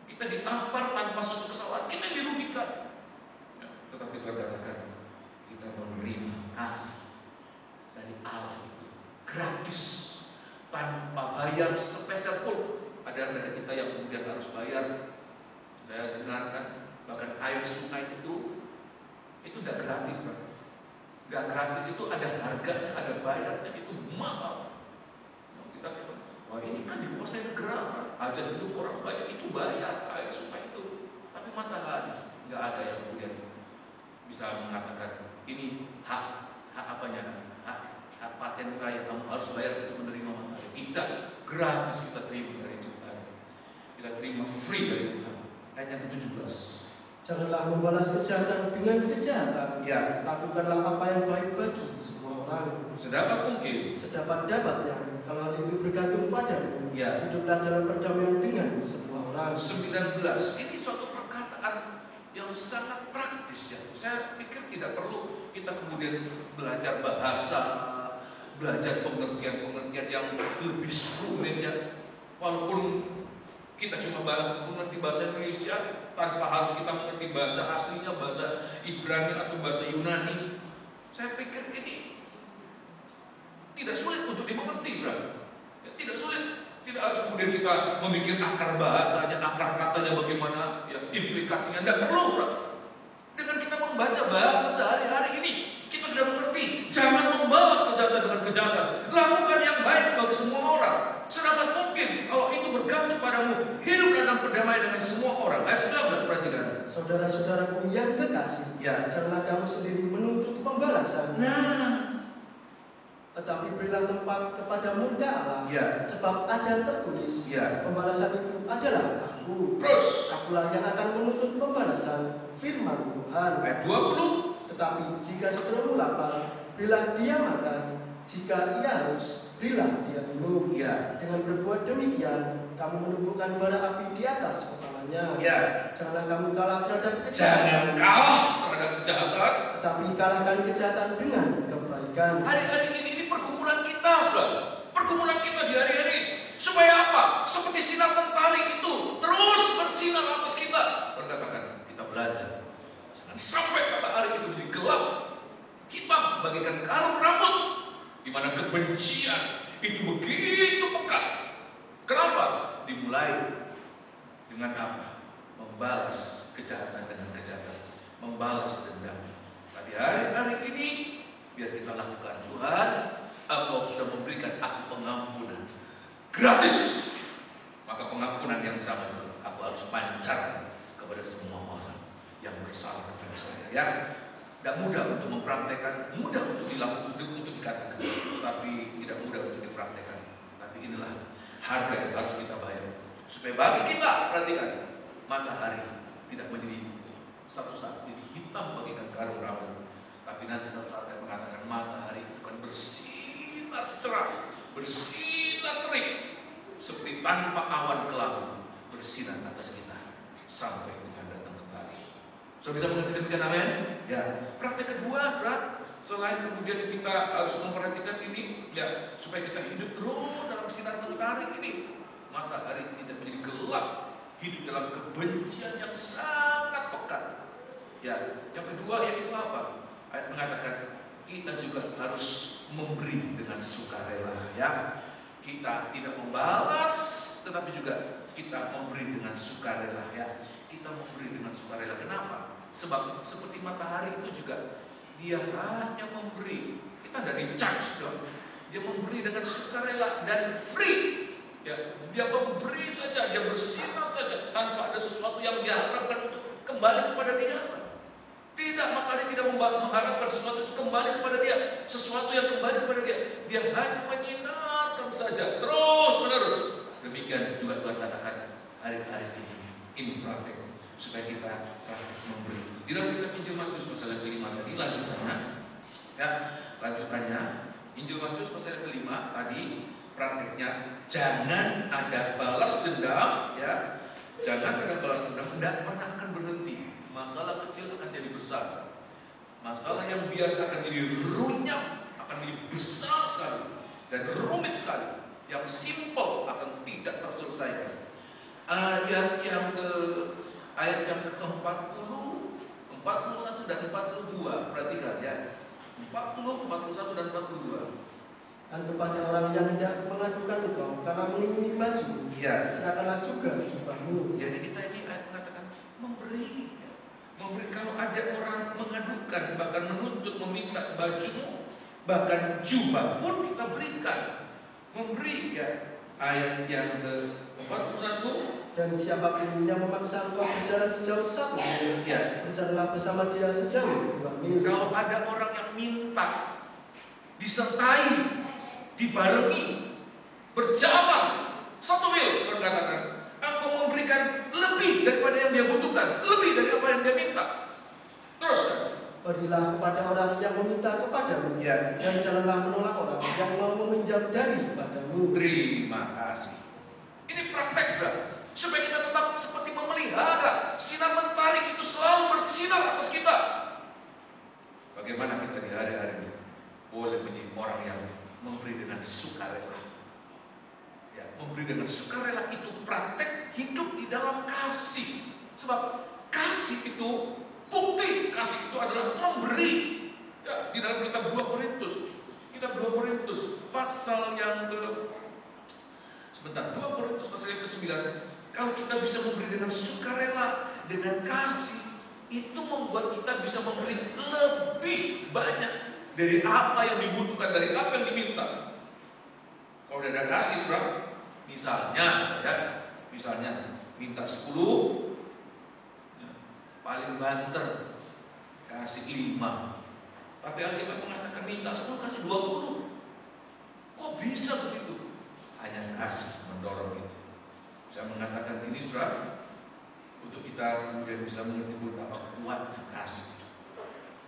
Kita ditampar tanpa suatu kesalahan, kita yang dirugikan. Ya, tetapi Tuhan katakan kita menerima kasih dari Allah itu gratis, tanpa bayar sepeser pun. Ada dari kita yang kemudian harus bayar. Saya dengarkan bahkan air sungai itu tidak gratis, Pak. Nggak gratis, itu ada harganya, ada bayarnya, itu mahal. Kita wah ini kan dikuasai negara, hajat hidup orang banyak, itu bayar air sungai itu. Tapi matahari nggak ada yang kemudian bisa mengatakan ini hak apanya, hak paten saya, kamu harus bayar untuk menerima matahari. Tidak, gratis kita terima dari Tuhan. Kita terima free dari Tuhan. Ayat yang ke-17. Janganlah membalas kejahatan dengan kejahatan. Ya. Lakukanlah apa yang baik bagi semua orang, sedapat mungkin, sedapat-dapatnya. Kalau hal itu bergantung padamu, ya. hiduplah dalam perdamaian dengan semua orang. 19. Ini suatu perkataan yang sangat praktis ya. Saya pikir tidak perlu kita kemudian belajar bahasa, belajar pengertian-pengertian yang lebih rumit ya. Walaupun kita cuma mengerti bahasa Indonesia, tanpa harus kita mengerti bahasa aslinya, bahasa Ibrani atau bahasa Yunani. Saya pikir ini tidak sulit untuk dimengerti, saudara. Ya, tidak sulit. Tidak harus kemudian kita memikir akar bahasanya, akar katanya bagaimana, ya, implikasinya. Tidak perlu, saudara. Dengan kita membaca bahasa sehari-hari ini, kita sudah mengerti. Jangan membalas kejahatan dengan kejahatan. Lakukan yang baik bagi semua orang. Sedapat mungkin, kalau itu bergantung padamu, hidup dalam perdamaian dengan semua orang. Ayat 19, perhatikan. Saudara-saudaraku yang kekasih, ya, janganlah kamu sendiri menuntut pembalasan. Tetapi berilah tempat kepada murka Allah, ya, sebab ada tertulis, ya, pembalasan itu adalah aku. Terus, akulah yang akan menuntut pembalasan, firman Tuhan. Ayat 20. Tetapi jika saudaramu lapar, berilah dia makan. Jika ia haus, berilah dia minum. Ya. Dengan berbuat demikian, kamu menumbuhkan bara api di atas kepalanya. Ya. Janganlah kamu kalah terhadap kejahatan. Jangan kalah terhadap kejahatan, tetapi kalahkan kejahatan dengan kebaikan. Hari-hari ini pergumulan kita, saudara. Pergumulan kita di hari-hari. Supaya apa? Seperti sinar mentari itu terus bersinar atas kita. Katakan kita belajar. Jangan sampai matahari itu menjadi gelap, hitam bagaikan karung rambut, di mana kebencian itu begitu pekat. Kenapa? Dimulai dengan apa? Membalas kejahatan dengan kejahatan, membalas dendam. Tapi hari-hari ini biar kita lakukan. Tuhan, Engkau sudah memberikan aku pengampunan gratis. Maka pengampunan yang sama juga aku harus pancarkan kepada semua orang yang bersalah kepada saya. Ya, tidak mudah untuk mempraktekkan, mudah untuk dilakukan, untuk dikatakan, tapi tidak mudah untuk dipraktekkan. Tapi inilah harga yang harus kita bayar. Supaya bagi kita, perhatikan, matahari tidak menjadi satu saat jadi hitam bagaikan karung rambut. Tapi nanti satu saat yang mengatakan matahari itu kan bersinar cerah, bersinar terik, seperti tanpa awan kelam bersinar atas kita sampai Tuhan datang kembali. Sudah bisa mengerti demikian, amin? Ya. Praktek kedua, saudara, Selain kemudian kita harus memperhatikan ini, ya supaya kita hidup terus dalam sinar mentari ini, matahari tidak menjadi gelap, hidup dalam kebencian yang sangat pekat. Ya, yang kedua yaitu apa? Ayat mengatakan kita juga harus memberi dengan sukarela. Ya, kita tidak membalas, tetapi juga kita memberi dengan sukarela. Ya, kita memberi dengan sukarela. Kenapa? Sebab seperti matahari itu juga dia hanya memberi. Kita dari charge dong. Dia memberi dengan sukarela dan free. Ya, dia memberi saja, dia bersinar saja tanpa ada sesuatu yang diharapkan untuk kembali kepada dia. Tidak, matahari tidak mengharapkan sesuatu itu kembali kepada dia, sesuatu yang kembali kepada dia. Dia hanya menyinarkan saja terus menerus. Demikian juga Tuhan katakan hari-hari ini praktek supaya kita praktek memberi. Di dalam kitab Injil Matius pasal yang kelima tadi lanjutannya, ya lanjutannya Injil Matius pasal yang kelima tadi prakteknya jangan ada balas dendam, ya jangan ada balas dendam, tidak pernah akan berhenti. Masalah kecil akan jadi besar, masalah yang biasa akan jadi runyam, akan jadi besar sekali dan rumit sekali. Yang simple akan tidak terselesaikan. Ayat yang ke-40, 41 dan 42, perhatikan ya. 40, 41 dan 42. Dan kepada orang yang tidak mengadukan engkau karena mengingini baju, Ya. serahkanlah juga jubahmu. Jadi kita ini ayat mengatakan memberi. Memberi. Kalau ada orang mengadukan, bahkan menuntut, meminta bajumu, bahkan jubah pun kita berikan. Memberi ya. Ayat yang ke-41. Dan siapapun yang memaksa engkau berjalan sejauh 1 mil, Ya. berjalanlah bersama dia sejauh 2 mil. Kalau ada orang yang minta disertai, dibarengi, berjalan 1 mil, Tuhan katakan, engkau memberikan lebih daripada yang dia butuhkan, lebih dari apa yang dia minta. Terus kan? Berilah kepada orang yang meminta kepadamu, Ya. dan janganlah menolak orang yang mau meminjam daripadamu. Terima kasih. Ini praktek, saudara. Supaya kita tetap seperti memelihara sinar mentari itu selalu bersinar atas kita. Bagaimana kita di hari-hari ini boleh menjadi orang yang memberi dengan sukarela. Ya, memberi dengan sukarela itu praktek hidup di dalam kasih. Sebab kasih itu, bukti kasih itu adalah memberi. Ya, di dalam kitab 2 Korintus, kitab 2 Korintus pasal yang sebentar, 2 Korintus pasal yang ke-9. Kalau kita bisa memberi dengan sukarela, dengan kasih, itu membuat kita bisa memberi lebih banyak dari apa yang dibutuhkan, dari apa yang diminta. Kalau udah ada kasih, saudara, misalnya minta 10, paling banter kasih 5. Tapi Alkitab mengatakan minta 10 kasih 20. Kok bisa begitu? Hanya kasih mendorong itu. Saya mengatakan ini, saudara, untuk kita kemudian bisa mengerti betapa kuatnya kasih,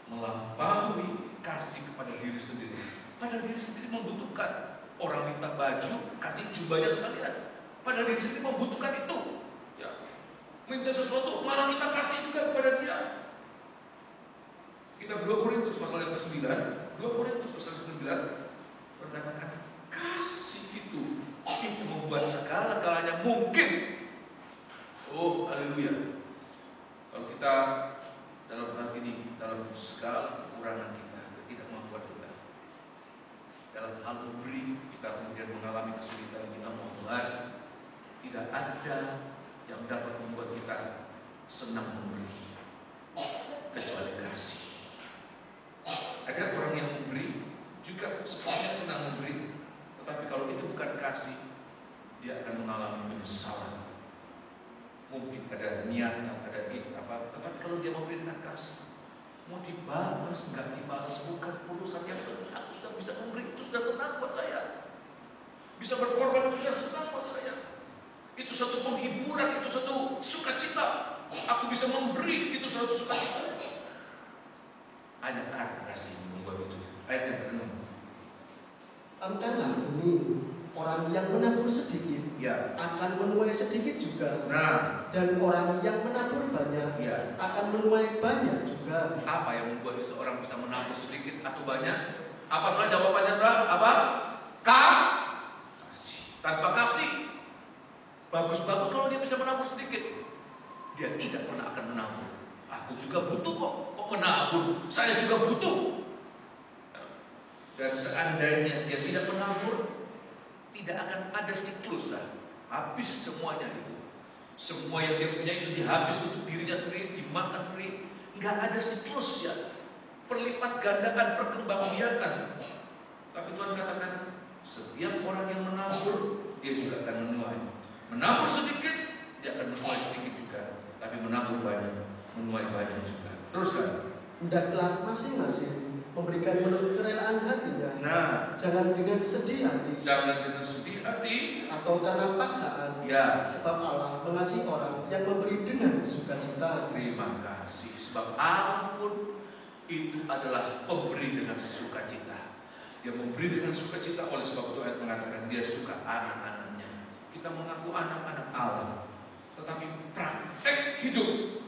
melampaui kasih kepada diri sendiri. Pada diri sendiri membutuhkan. Orang minta baju, kasih jubahnya sekalian. Pada diri sendiri membutuhkan itu. Ya. Minta sesuatu, malah kita kasih juga kepada dia. Kita 2 Korintus pasal yang ke-9, 2 Korintus pasal 9 berkatakan kasih itu membuat segala-galanya mungkin. Oh, haleluya. Kalau kita dalam hal ini, dalam segala kekurangan kita, ketidakmampuan kita, dalam hal memberi, kita kemudian mengalami kesulitan, kita mohon Tuhan, tidak ada yang dapat membuat kita senang memberi kecuali kasih. Ada orang yang memberi juga sepertinya senang memberi, tetapi kalau itu bukan kasih, dia akan mengalami penyesalan. Mungkin ada niatan, ada apa, tetapi kalau dia memberi dengan kasih, mau dibalas nggak dibalas bukan urusan yang penting. Aku sudah bisa memberi, itu sudah senang buat saya. Bisa berkorban, itu sudah senang buat saya. Itu satu penghiburan, itu satu sukacita. Aku bisa memberi, itu satu sukacita. Hanya karena kasih membuat itu. Ayat yang ke-6. Angkanlah bumi, orang yang menabur sedikit, Ya. akan menuai sedikit juga. Nah, Dan orang yang menabur banyak, ya. akan menuai banyak juga. juga. Apa yang membuat seseorang bisa menabur sedikit atau banyak? Apa saudara jawabannya saudara? Apa? Kasih. Tanpa kasih, bagus-bagus kalau dia bisa menabur sedikit, dia tidak pernah akan menabur. Aku juga butuh kok menabur? Saya juga butuh. Dan seandainya dia tidak menabur, tidak akan ada siklus lah. Habis semuanya itu. Semua yang dia punya itu dihabis untuk dirinya sendiri, dimakan sendiri. Nggak ada siklus ya. Perlipat gandaan, perkembangbiakan. Tapi Tuhan katakan, setiap orang yang menabur, dia juga akan menuai. Menabur sedikit, dia akan menuai sedikit juga. Tapi menabur banyak, menuai banyak juga. Teruskan. Hendaklah masing-masing memberikan menurut kerelaan hatinya. Nah, Jangan dengan sedih hati jangan dengan sedih hati. atau karena paksaan. Ya, Sebab Allah mengasihi orang yang memberi dengan sukacita. terima kasih. Sebab Allah pun itu adalah pemberi dengan sukacita. Dia memberi dengan sukacita, oleh sebab itu ayat mengatakan dia suka anak-anaknya. Kita mengaku anak-anak Allah, tetapi praktek hidup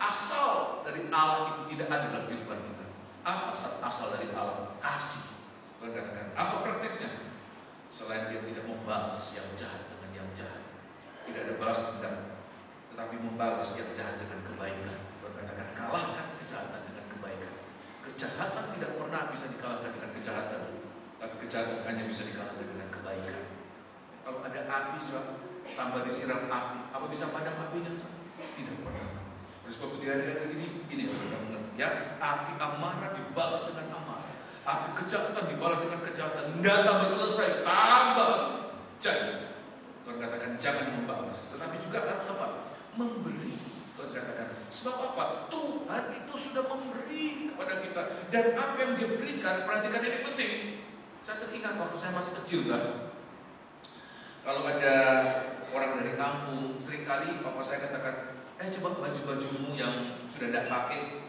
asal dari Allah itu tidak ada dalam kehidupan kita. Apa asal dari Allah? Kasih. Tuhan katakan, apa prakteknya? Selain dia tidak membalas yang jahat dengan yang jahat, tidak ada balas dendam, tetapi membalas yang jahat dengan kebaikan. Tuhan katakan, kalahkan kejahatan dengan kebaikan. Kejahatan tidak pernah bisa dikalahkan dengan kejahatan, tapi kejahatan hanya bisa dikalahkan dengan kebaikan. Kalau ada api, tambah disiram api, apa bisa padam apinya? Tidak pernah. Oleh sebab itu di hari-hari ini saudara mengerti ya, api amarah dibalas dengan amarah, api kejahatan dibalas dengan kejahatan. Tidak tambah selesai, tambah jadi. Tuhan katakan jangan membalas, tetapi juga harus apa? Memberi. Tuhan katakan, sebab apa? Tuhan itu sudah memberi kepada kita, dan apa yang dia berikan, perhatikan ini penting. Saya teringat waktu saya masih kecil kan, kalau ada orang dari kampung, seringkali papa saya katakan, coba baju-bajumu yang sudah tidak pakai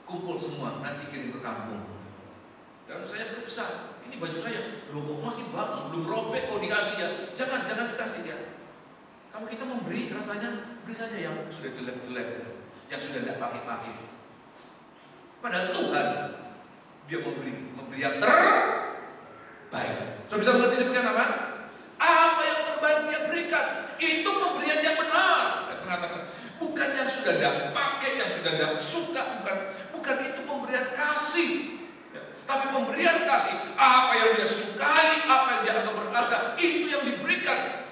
kumpul semua, nanti kirim ke kampung. Dan saya berkesan, ini baju saya, loh kok masih bagus, belum robek kok dikasih ya. Jangan dikasih ya. Kalau kita memberi, rasanya beri saja yang sudah jelek-jelek, yang sudah tidak pakai-pakai. Padahal Tuhan, dia memberi yang terbaik. Sudah bisa mengerti demikian apa? Apa yang terbaik dia berikan, itu pemberian yang benar. Dan mengatakan, bukan yang sudah tidak pakai, yang sudah tidak suka, bukan itu pemberian kasih, ya. Tapi pemberian kasih, apa yang dia sukai, apa yang dia anggap berharga, itu yang diberikan.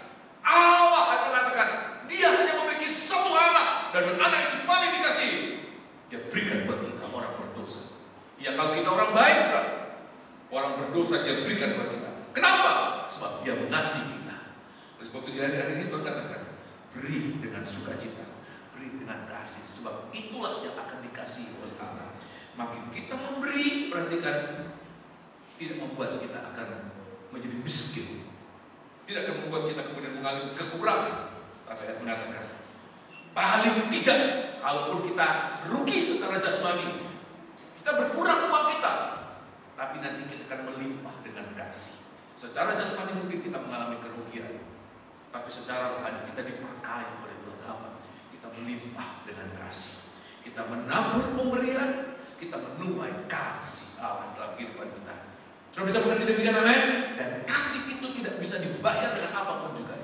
Allah akan mengatakan, dia hanya memiliki satu anak, dan anak itu paling dikasih. Dia berikan buat kita orang berdosa. Ya kalau kita orang baik, orang berdosa dia berikan buat kita. Kenapa? Sebab dia mengasihi kita. Oleh sebab itu di hari-hari ini Tuhan katakan, beri dengan sukacita, beri dengan kasih, sebab itulah yang akan dikasihi oleh Allah. Makin kita memberi, perhatikan, tidak membuat kita akan menjadi miskin, tidak akan membuat kita kemudian mengalami kekurangan. Tapi ayat mengatakan, paling tidak, kalaupun kita rugi secara jasmani, kita berkurang uang kita, tapi nanti kita akan melimpah dengan kasih. Secara jasmani mungkin kita mengalami kerugian, tapi secara rohani kita diberkahi oleh Tuhan Allah. Kita melimpah dengan kasih. Kita menabur pemberian, kita menuai kasih Allah dalam kehidupan kita. Sudah bisa mengerti demikian, amin? Dan kasih itu tidak bisa dibayar dengan apapun juga.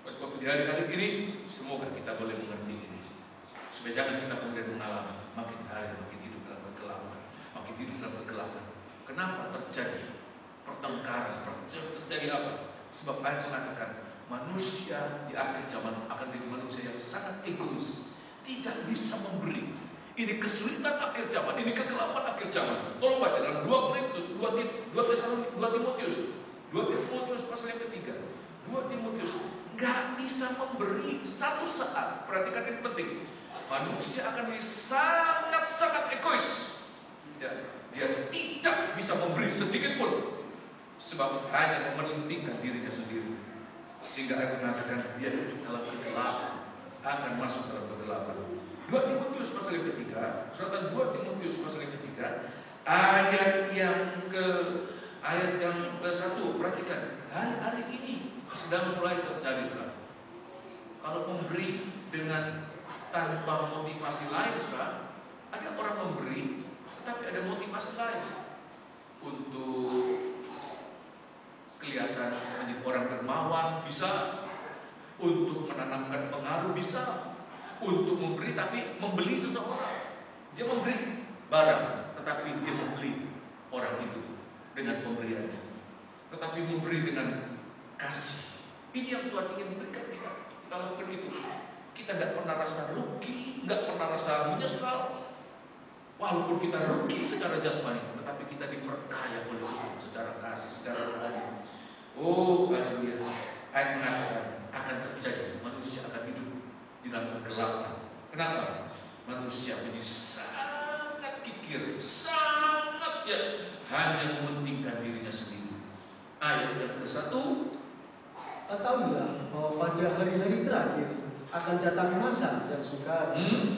Oleh sebab itu di hari-hari ini, semoga kita boleh mengerti ini, supaya jangan kita kemudian mengalami makin hari makin hidup dalam kegelapan, makin hidup dalam kegelapan. Kenapa terjadi pertengkaran? Terjadi apa? Sebab ayat mengatakan manusia di akhir zaman akan menjadi manusia yang sangat egois, tidak bisa memberi. Ini kesulitan akhir zaman, ini kegelapan akhir zaman. Tolong baca dalam 2 Timotius pasal yang ketiga. 2 Timotius nggak bisa memberi satu saat. Perhatikan ini penting. Manusia akan menjadi sangat-sangat egois. Dia tidak bisa memberi sedikit pun, sebab hanya mementingkan dirinya sendiri. Sehingga ayat mengatakan dia hidup dalam kegelapan, akan masuk dalam kegelapan. 2 Timotius pasal yang ketiga, suratan 2 Timotius pasal yang ketiga, ayat yang ke-1, perhatikan, hari-hari ini sedang mulai terjadi. Kalau memberi dengan tanpa motivasi lain, ada orang memberi motivasi lain. Untuk kelihatan menjadi orang dermawan bisa, untuk menanamkan pengaruh bisa, untuk memberi tapi membeli seseorang. Dia memberi barang, tetapi dia membeli orang itu dengan pemberiannya, tetapi memberi dengan kasih. Ini yang Tuhan ingin berikan kita. Kita lakukan itu. Kita tidak pernah rasa rugi, tidak pernah rasa menyesal. Walaupun kita rugi secara jasmani, tetapi kita diperkaya oleh Tuhan secara kasih, secara rohani. Oh, haleluya. Ayat mengatakan akan terjadi, manusia akan hidup di dalam kegelapan. Kenapa? Manusia menjadi sangat kikir, sangat hanya mementingkan dirinya sendiri. Ayat yang ke-1, ketahuilah bahwa pada hari-hari terakhir akan datang masa yang sukar.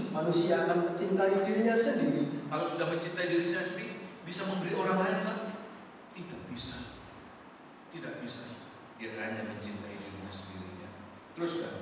Manusia akan mencintai dirinya sendiri. Kalau sudah mencintai diri saya sendiri, bisa memberi orang lain kan? Tidak bisa. Tidak bisa. Dia hanya mencintai dirinya sendiri. Ya. Terus kan?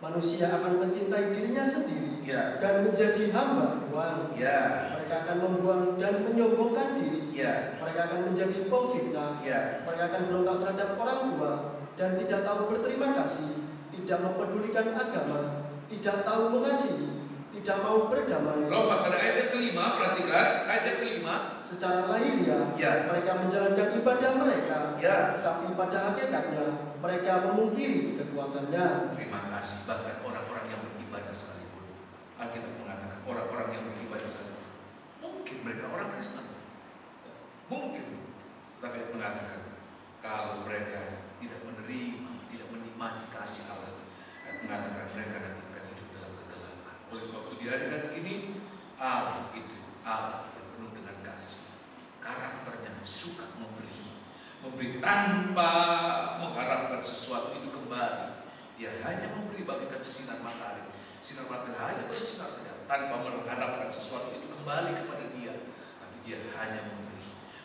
Manusia akan mencintai dirinya sendiri, ya, dan menjadi hamba uang. Ya. Mereka akan membuang dan menyombongkan diri. Ya. Mereka akan menjadi pemfitnah. Ya. Mereka akan berontak terhadap orang tua dan tidak tahu berterima kasih, tidak mempedulikan agama, tidak tahu mengasihi, tidak mau berdamai. Lompat pada ayat yang kelima, perhatikan ayat yang kelima. Secara lahiriah, ya, mereka menjalankan ibadah mereka, ya, tetapi pada hakikatnya mereka memungkiri kekuatannya. Terima kasih. Bahkan orang-orang yang beribadah sekalipun, Alkitab mengatakan orang-orang yang beribadah sekalipun, mungkin mereka orang Kristen, mungkin, tapi mengatakan kalau mereka tidak menerima, tidak menikmati kasih Allah, mengatakan mereka nanti akan hidup dalam kegelapan. Oleh sebab itu di hari ini Allah itu Allah yang penuh dengan kasih. Karakternya suka memberi tanpa mengharapkan sesuatu itu kembali. Dia hanya memberi bagaikan sinar matahari. Sinar matahari hanya bersinar saja tanpa mengharapkan sesuatu itu kembali kepada dia. Tapi dia hanya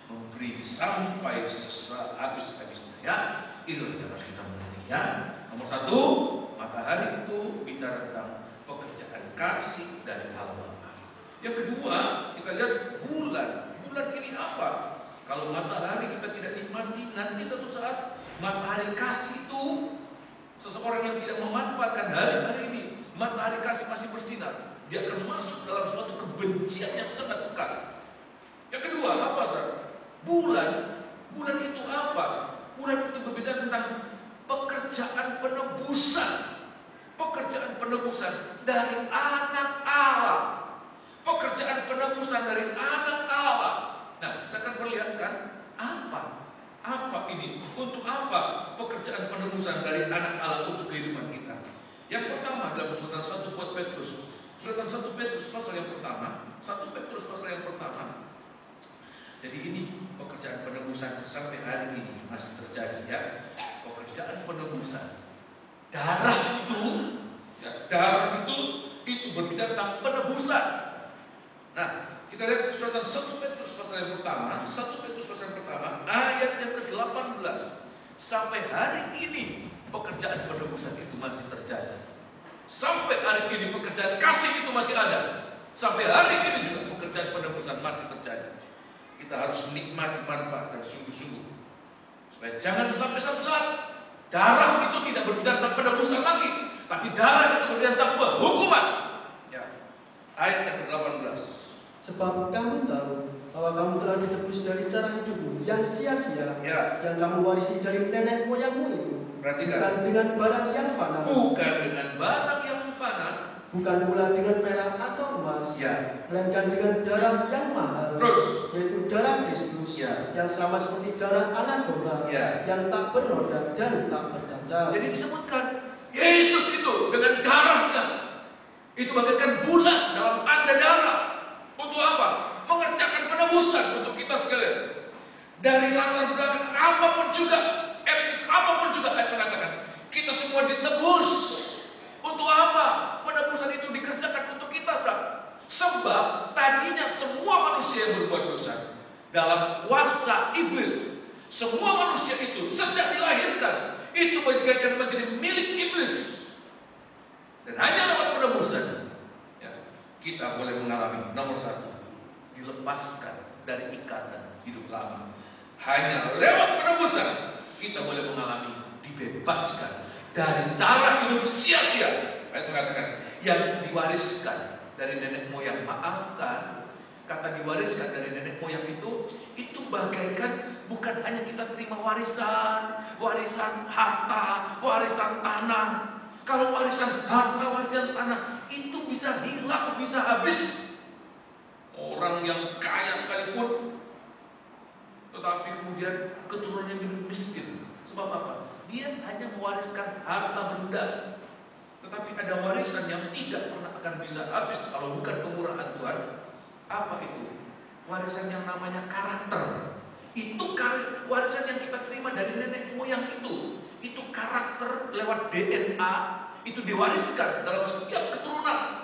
memberi sampai habis-habisnya. Ya, itu yang harus kita mengerti. Ya, nomor 1, matahari itu bicara tentang pekerjaan kasih dari Allah Bapa. Yang kedua, kita lihat bulan. Bulan ini apa? Kalau matahari kita tidak nikmati, nanti satu saat matahari kasih itu, seseorang yang tidak memanfaatkan hari-hari ini, matahari kasih masih bersinar, dia akan masuk dalam suatu kebencian yang sangat pekat. Yang kedua, apa saudara? Bulan itu apa? Bulan itu berbicara tentang pekerjaan penebusan. Pekerjaan penebusan dari anak Allah. Pekerjaan penebusan dari anak Allah. Nah, saya akan perlihatkan apa ini, untuk apa pekerjaan penebusan dari anak Allah untuk kehidupan kita. Yang pertama dalam suratan 1 Petrus, suratan 1 Petrus pasal yang pertama, 1 Petrus pasal yang pertama. Jadi ini pekerjaan penebusan sampai hari ini masih terjadi ya. Pekerjaan penebusan. Darah itu berbicara tentang penebusan. Nah, kita lihat suratan 1 Petrus pasal yang pertama, 1 Petrus pasal yang pertama, ayat yang ke-18. Sampai hari ini pekerjaan penebusan itu masih terjadi. Sampai hari ini pekerjaan kasih itu masih ada. Sampai hari ini juga pekerjaan penebusan masih terjadi. Kita harus menikmati, manfaatkan sungguh-sungguh, supaya jangan sampai satu saat darah itu tidak berbicara tentang penebusan lagi, tapi darah itu berbicara tentang penghukuman. Ya. Ayat yang ke-18. Sebab kamu tahu bahwa kamu telah ditebus dari cara hidupmu yang sia-sia, ya, yang kamu warisi dari nenek moyangmu itu. Perhatikan. Bukan dengan barang yang fana. Bukan dengan barang yang fana. Bukan pula dengan perak atau emas. Ya. Melainkan dengan darah yang mahal. Terus. Yaitu darah Kristus. Ya. Yang sama seperti darah anak domba. Ya. Yang tak bernoda dan tak bercacat. Jadi disebutkan Yesus itu dengan darahnya itu bagaikan bulan dalam tanda darah. Untuk apa? Mengerjakan penebusan untuk kita sekalian. Dari latar belakang apapun juga, etnis apapun juga, ayat mengatakan kita semua ditebus. Untuk apa? Penebusan itu dikerjakan untuk kita, saudara. Sebab tadinya semua manusia yang berbuat dosa dalam kuasa iblis. Semua manusia itu sejak dilahirkan itu menjadi milik iblis. Dan hanya lewat penebusan kita boleh mengalami nomor 1, dilepaskan dari ikatan hidup lama. Hanya lewat penebusan kita boleh mengalami dibebaskan dari cara hidup sia-sia. Ayat mengatakan yang diwariskan dari nenek moyang. Maafkan, kata diwariskan dari nenek moyang itu bagaikan bukan hanya kita terima warisan harta, warisan tanah. Kalau warisan harta, warisan tanah itu bisa hilang, bisa habis. Orang yang kaya sekalipun, tetapi kemudian keturunannya miskin. Sebab apa? Dia hanya mewariskan harta benda. Tetapi ada warisan yang tidak pernah akan bisa habis kalau bukan kemurahan Tuhan. Apa itu? Warisan yang namanya karakter. Itu warisan yang kita terima dari nenek moyang itu. Itu karakter lewat DNA. Itu diwariskan dalam setiap keturunan.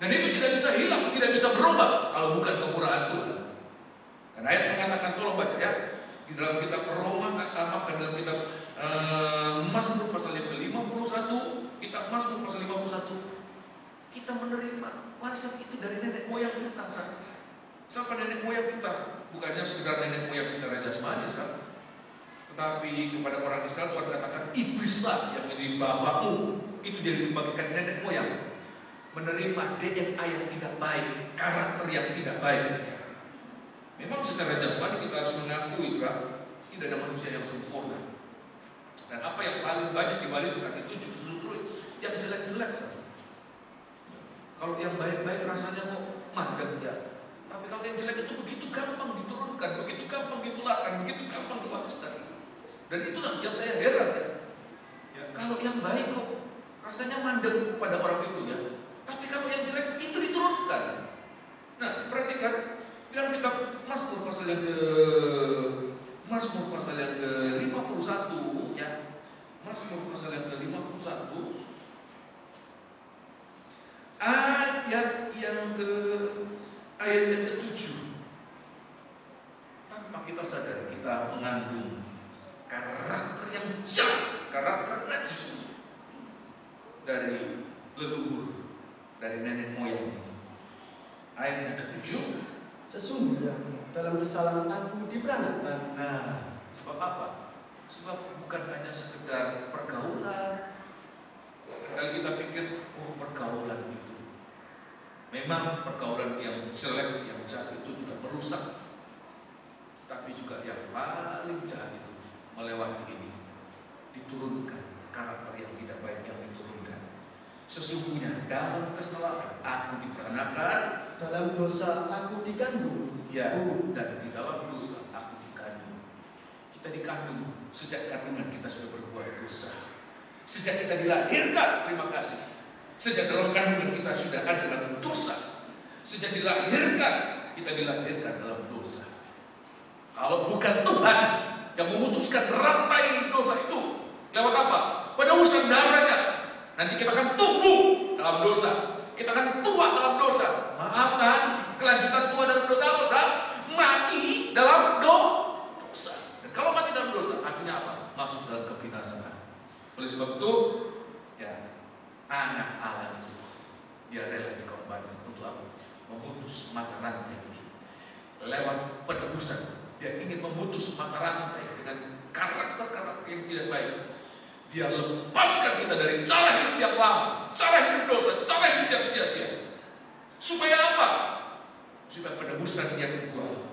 Dan itu tidak bisa hilang, tidak bisa berubah kalau bukan kemurahan Tuhan. Dan ayat mengatakan, tolong baca ya, di dalam kitab Roma, dalam kitab Mazmur pasal yang ke-51, kitab Mazmur pasal 51, kita menerima warisan itu dari nenek moyang kita. Siapa nenek moyang kita? Bukannya sekedar nenek moyang secara jasmani, tetapi kepada orang Israel Tuhan katakan, iblislah yang menjadi bapakmu. Itu jadi dibagikan nenek moyang. Menerima DNA yang tidak baik, karakter yang tidak baik. Memang secara jasmani kita harus mengakui, tidak ada manusia yang sempurna. Dan apa yang paling banyak diwariskan itu justru yang jelek-jelek. Kalau yang baik-baik rasanya kok mandek ya. Tapi kalau yang jelek itu begitu gampang diturunkan, begitu gampang ditularkan, begitu gampang diwariskan. Dan itulah yang saya heran ya. Kalau yang baik kok rasanya mandek pada orang itu ya. Tapi kalau yang jelek itu diturunkan. Nah, perhatikan dalam kitab Mazmur pasal yang ke-51 ya. Mazmur pasal yang ke-51 ayat yang ke-7. Tanpa kita sadar kita mengandung karakter yang jahat, karakter najis dari leluhur, dari nenek moyang ini. Ayat yang ke-7, sesungguhnya dalam kesalahan aku diperanatkan. Nah, sebab apa? Sebab bukan hanya sekedar pergaulan. Kalau kita pikir, pergaulan itu memang pergaulan yang jelek, yang jahat itu juga merusak. Tapi juga yang paling jahat itu melewati ini, diturunkan karakter yang tidak baik yang diturunkan. Sesungguhnya dalam kesalahan aku diperanakan, dalam dosa aku dikandung. Ya, dan di dalam dosa aku dikandung. Kita dikandung, sejak kandungan kita sudah berbuat dosa. Sejak kita dilahirkan, terima kasih. Sejak dalam kandungan kita sudah ada dalam dosa. Sejak dilahirkan, kita dilahirkan dalam dosa. Kalau bukan Tuhan yang memutuskan rantai dosa itu, lewat apa? Penebusan darahnya. Nanti kita akan tumbuh dalam dosa. Kita akan tua dalam dosa. Maafkan, kelanjutan tua dalam dosa apa, saudara? Mati dalam dosa. Dan kalau mati dalam dosa, artinya apa? Masuk dalam kebinasaan. Oleh sebab itu, ya, anak Allah itu dia rela dikorbankan untuk apa? Memutus mata rantai ini. Lewat penebusan, dia ingin memutus mata rantai dengan karakter-karakter yang tidak baik. Dia lepaskan kita dari cara hidup yang lama, cara hidup dosa, cara hidup yang sia-sia. Supaya apa? Supaya penebusan yang kedua,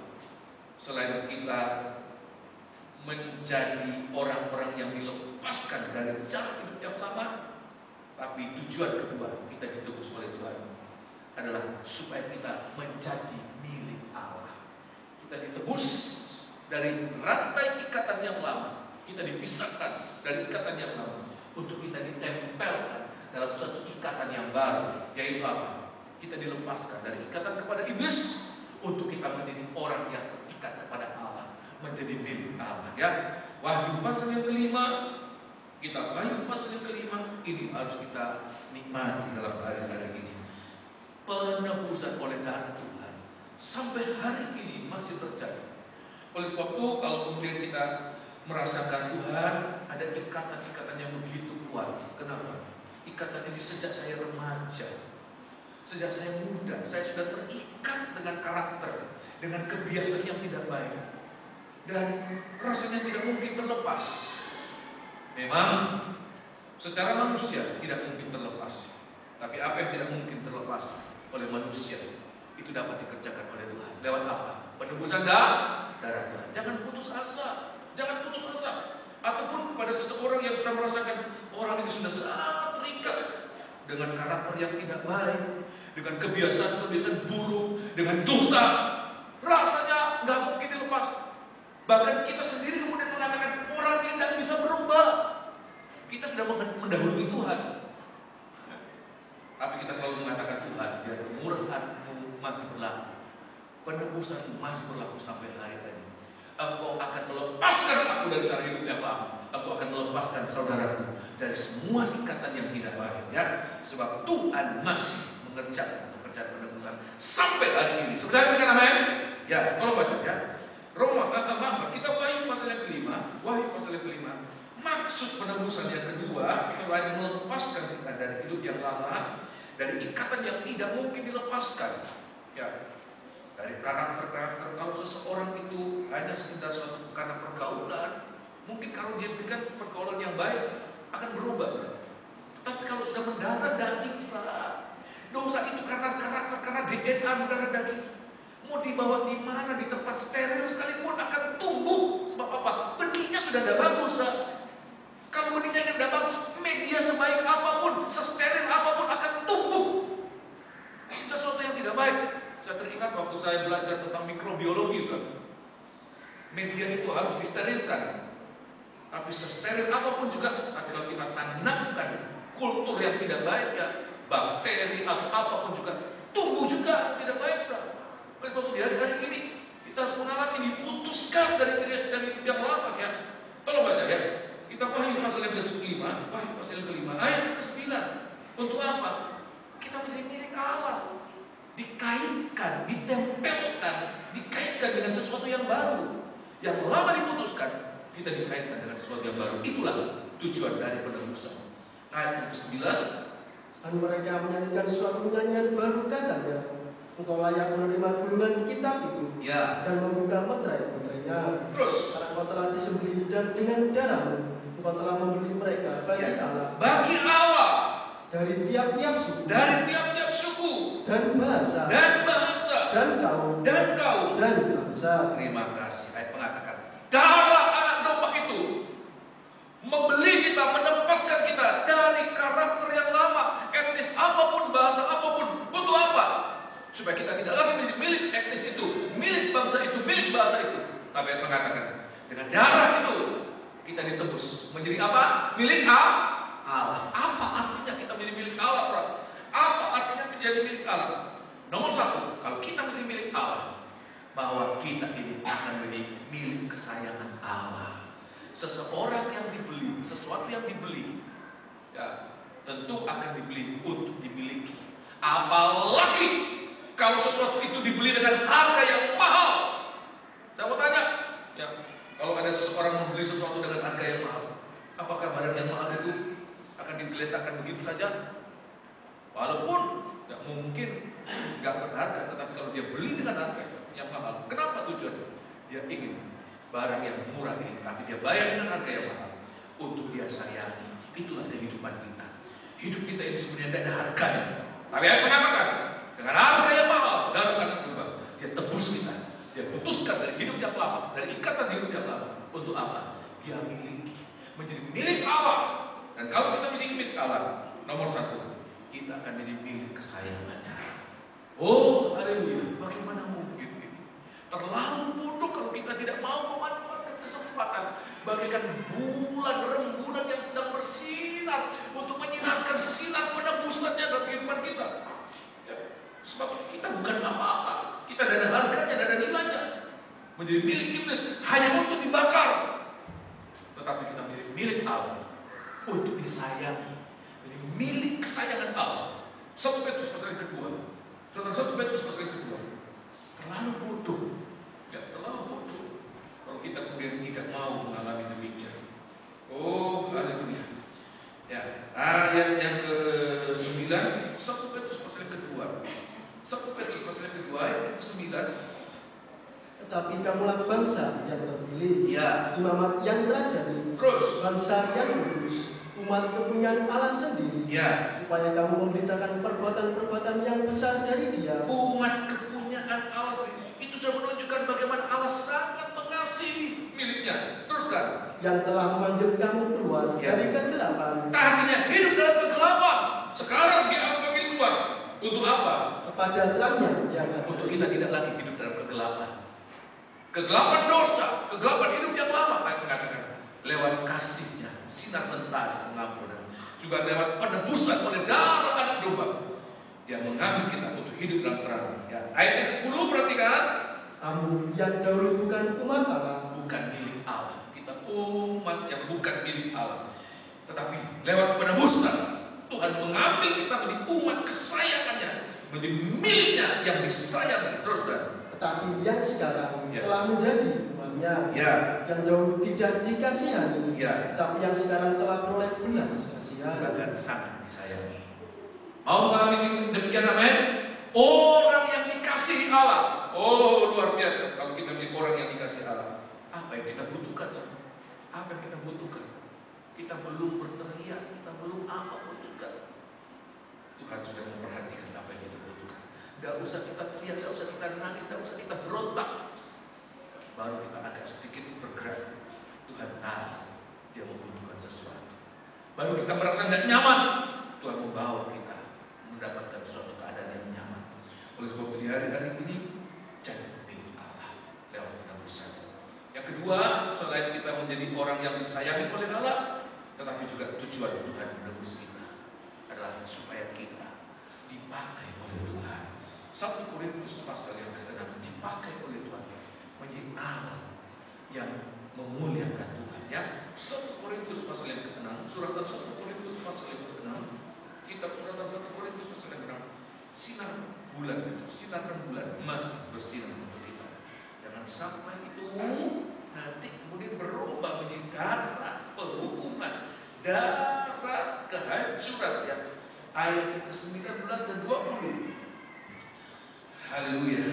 selain kita menjadi orang-orang yang dilepaskan dari cara hidup yang lama, tapi tujuan kedua kita ditebus oleh Tuhan adalah supaya kita menjadi milik Allah. Kita ditebus dari rantai ikatan yang lama, kita dipisahkan dari ikatan yang lama untuk kita ditempelkan dalam suatu ikatan yang baru, yaitu apa? Kita dilepaskan dari ikatan kepada iblis untuk kita menjadi orang yang terikat kepada Allah, menjadi milik Allah. Ya, Wahyu pasal yang kelima, kita Wahyu pasal yang kelima ini harus kita nikmati dalam hari-hari ini. Penebusan oleh darah Tuhan sampai hari ini masih terjadi. Oleh sebab itu, kalau kemudian kita merasakan Tuhan, ada ikatan-ikatan yang begitu kuat. Kenapa? Ikatan ini sejak saya remaja, sejak saya muda, saya sudah terikat dengan karakter. dengan kebiasaan yang tidak baik dan rasanya tidak mungkin terlepas. Memang secara manusia tidak mungkin terlepas, tapi apa yang tidak mungkin terlepas oleh manusia itu dapat dikerjakan oleh Tuhan. Lewat apa? Penebusan darah Tuhan. Jangan putus asa, jangan putus asa. Ataupun pada seseorang yang sudah merasakan orang ini sudah sangat terikat dengan karakter yang tidak baik, dengan kebiasaan-kebiasaan buruk, dengan dosa, rasanya nggak mungkin dilepas. Bahkan kita sendiri kemudian mengatakan orang ini tidak bisa berubah. Kita sudah mendahului Tuhan. Tapi kita selalu mengatakan, Tuhan, biar kemurahan-Mu masih berlaku, penebusan-Mu masih berlaku sampai hari ini. Engkau akan melepaskan aku dari sarang hidup yang lama. Engkau akan melepaskan saudaraku dari semua ikatan yang tidak baik, ya. Sebab Tuhan masih mengerjakan pekerjaan penebusan sampai hari ini. Saudara katakan amin? Ya, kalau baca ya. Kita Wahyu pasal yang kelima. Wahyu pasal yang kelima. Maksud penebusan yang kedua, selain melepaskan kita dari hidup yang lama, dari ikatan yang tidak mungkin dilepaskan, ya, dari karakter-karakter. Kalau seseorang itu hanya sekedar suatu karena pergaulan, mungkin kalau dia berikan pergaulan yang baik akan berubah. Tetapi kalau sudah mendarah daging, dosa itu karena karakter, karena DNA mendarah daging. Mau dibawa di mana, di tempat steril sekalipun akan tumbuh. Sebab apa? Benihnya sudah tidak bagus. Kalau benihnya tidak bagus, media sebaik apapun, sesteril apapun akan tumbuh sesuatu yang tidak baik. Saya teringat waktu saya belajar tentang mikrobiologi, media itu harus disterilkan. Tapi sesteril apapun juga, tapi kalau kita tanamkan kultur yang tidak baik, ya, bakteri atau apapun juga tumbuh juga tidak baik. Oleh sebab itu di hari-hari ini kita harus mengalami diputuskan dari cerita yang lama, ya. Tolong baca ya. Kita Wahyu pasal yang ke-5, Wahyu pasal yang ke-5 ayat ke-9. Untuk apa? Kita menjadi milik Allah. Dikaitkan, ditempelkan, dikaitkan dengan sesuatu yang baru. Yang lama diputuskan, kita dikaitkan dengan sesuatu yang baru. Itulah tujuan dari penebusan. Ayat yang ke-9. Dan mereka menyanyikan suatu nyanyian baru, katanya, Engkau layak menerima gulungan kitab itu, ya, dan membuka meterai-meterainya. Terus, karena Engkau telah disembelih dan dengan darah-Mu Engkau telah membeli mereka bagi Allah. Bagi Allah. Dari tiap-tiap suku. Dari tiap-tiap suku. Dan bahasa. Dan bahasa. Dan kaum. Dan kaum. Dan bangsa. Terima kasih. Ayat mengatakan, darah anak domba itu membeli kita, menepaskan kita dari karakter yang lama, etnis apapun, bahasa apapun. Untuk apa? Supaya kita tidak lagi menjadi milik etnis itu, milik bangsa itu, milik bahasa itu. Tapi ayat mengatakan, dengan darah itu kita ditebus menjadi apa? Milik Allah. Apa artinya kita menjadi milik Allah, Bro? Apa artinya menjadi milik Allah? Nomor satu, kalau kita menjadi milik Allah, bahwa kita ini akan menjadi milik kesayangan Allah. Seseorang yang dibeli, sesuatu yang dibeli, ya, tentu akan dibeli untuk dimiliki. Apalagi kalau sesuatu itu dibeli dengan harga yang mahal. Saya mau tanya, ya, kalau ada seseorang membeli sesuatu dengan harga yang mahal, apakah barang yang mahal itu akan digeletakkan begitu saja? Walaupun tidak mungkin nggak berharga, tetapi kalau dia beli dengan harga yang mahal, kenapa tujuannya? Dia ingin barang yang murah ini, tapi dia bayar dengan harga yang mahal untuk dia sayangi. Itulah kehidupan kita. Hidup kita ini sebenarnya tidak ada harganya. Tapi ayat mengatakan, dengan harga yang mahal, darah anak domba, dia tebus kita. Dia putuskan dari hidup yang lama, dari ikatan hidup yang lama. Untuk apa? Dia miliki, menjadi milik Allah. Dan kalau kita menjadi milik Allah, nomor satu, kita akan menjadi milik kesayangannya. Oh, haleluya. Bagaimana mungkin ini? Terlalu bodoh kalau kita tidak mau memanfaatkan kesempatan, bagaikan bulan rembulan yang sedang bersinar untuk menyinarkan sinar penebusannya dalam kehidupan kita. Ya. Sebab kita bukan apa-apa, kita tidak ada harganya, tidak ada nilainya. Menjadi milik iblis hanya untuk dibakar, tetapi kita menjadi milik Allah untuk disayangi, jadi milik kesayangan Allah. 1 Petrus pasal yang kedua, saudara, 1 Petrus pasal yang kedua. Terlalu bodoh, ya, terlalu bodoh kalau kita kemudian tidak mau mengalami demikian. Oh, haleluya. Ya, ayat yang ke-9, 1 Petrus pasal yang kedua. 1 Petrus pasal yang kedua ayat yang ke-9. Tetapi kamulah bangsa yang terpilih, Ya. imamat yang rajani, Terus. bangsa yang kudus, umat kepunyaan Allah sendiri, Ya. supaya kamu memberitakan perbuatan-perbuatan yang besar dari Dia. Umat kepunyaan Allah sendiri. Itu sudah menunjukkan bagaimana Allah sangat mengasihi miliknya. Teruskan. Yang telah memanggil kamu keluar Ya. dari kegelapan Tadinya hidup dalam kegelapan. Sekarang Dia akan panggil keluar. Untuk apa? kepada terangnya yang Untuk ajaib. kita tidak lagi hidup dalam kegelapan. Kegelapan dosa, kegelapan hidup yang lama. Ayat mengatakan lewat kasih-Nya, sinar mentari pengampunan, juga lewat penebusan oleh darah anak domba, Dia mengambil kita untuk hidup dalam terang. Ya. Ayat yang ke-10 perhatikan. Kamu yang dahulu bukan umat Allah, Bukan milik Allah. Kita umat yang bukan milik Allah. Tetapi lewat penebusan Tuhan mengambil kita menjadi umat kesayangannya, menjadi miliknya yang disayangi. Terus dan tetapi yang sekarang Ya. telah menjadi umatnya. ya, Yang dahulu tidak dikasihani, ya, tapi yang sekarang telah beroleh belas kasihan. bahkan sangat disayangi. Mau mengalami demikian, amin? Orang yang dikasihi Allah. Oh, luar biasa kalau kita menjadi orang yang dikasihi Allah. Apa yang kita butuhkan? Apa yang kita butuhkan? Kita belum berteriak, kita belum apapun juga. Tuhan sudah memperhatikan apa yang kita butuhkan. Gak usah kita teriak, gak usah kita nangis, gak usah kita berontak. Baru kita agak sedikit bergerak. Tuhan tahu Dia membutuhkan sesuatu. Baru kita merasa tidak nyaman, Tuhan membawa kita mendapatkan suatu keadaan yang nyaman. Oleh sebab itu di hari-hari ini jadi milik Allah lewat penebusan. Yang kedua, selain kita menjadi orang yang disayangi oleh Allah, tetapi juga tujuan Tuhan menebus kita adalah supaya kita dipakai oleh Tuhan. 1 Korintus pasal yang ke-6 dipakai oleh Tuhan menjadi Allah yang memuliakan Tuhan. Ya, 1 Korintus pasal yang ke-6, suratan 1 Korintus pasal yang ke-6, kitab suratan 1 Korintus pasal yang ke-6, sinar bulan itu, sinar rembulan masih bersinar untuk kita. Jangan sampai itu nanti kemudian berubah menjadi darah penghukuman, darah kehancuran. Ya, ayat ke-19 dan 20. Haleluya.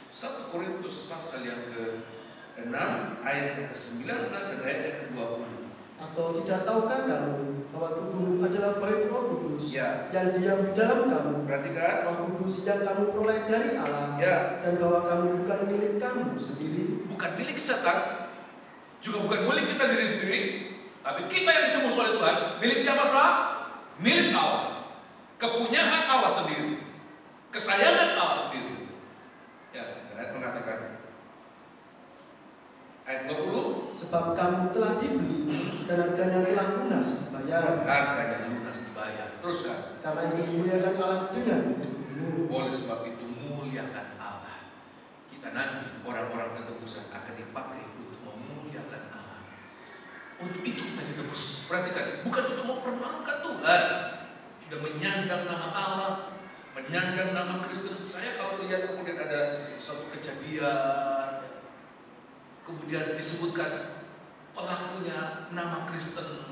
1 Korintus pasal yang ke-6 ayat ke-19 dan ayat yang ke-20. Atau tidak tahukah kamu bahwa tubuhmu adalah bait Roh Kudus Ya. yang diam di dalam kamu, Perhatikan. Roh Kudus yang kamu peroleh dari Allah, Ya. dan bahwa kamu bukan milik kamu sendiri, Bukan milik setan, juga bukan milik kita diri sendiri, tapi kita yang ditebus oleh Tuhan. Milik siapa, saudara? Milik Allah. Kepunyaan Allah sendiri, kesayangan Allah sendiri. Ya, ayat mengatakan ayat 20, sebab kamu telah dibeli dan harganya telah lunas dibayar. harganya lunas dibayar. Terus kan? Karena itu muliakan Allah dengan hidupmu. Oleh sebab itu muliakan Allah. Kita nanti orang-orang ketebusan akan dipakai untuk memuliakan Allah. Untuk itu kita ditebus. Perhatikan, bukan untuk mempermalukan Tuhan. Sudah menyandang nama Allah, menyandang nama Kristen. Saya kalau lihat kemudian ada suatu kejadian, kemudian disebutkan pelakunya nama Kristen,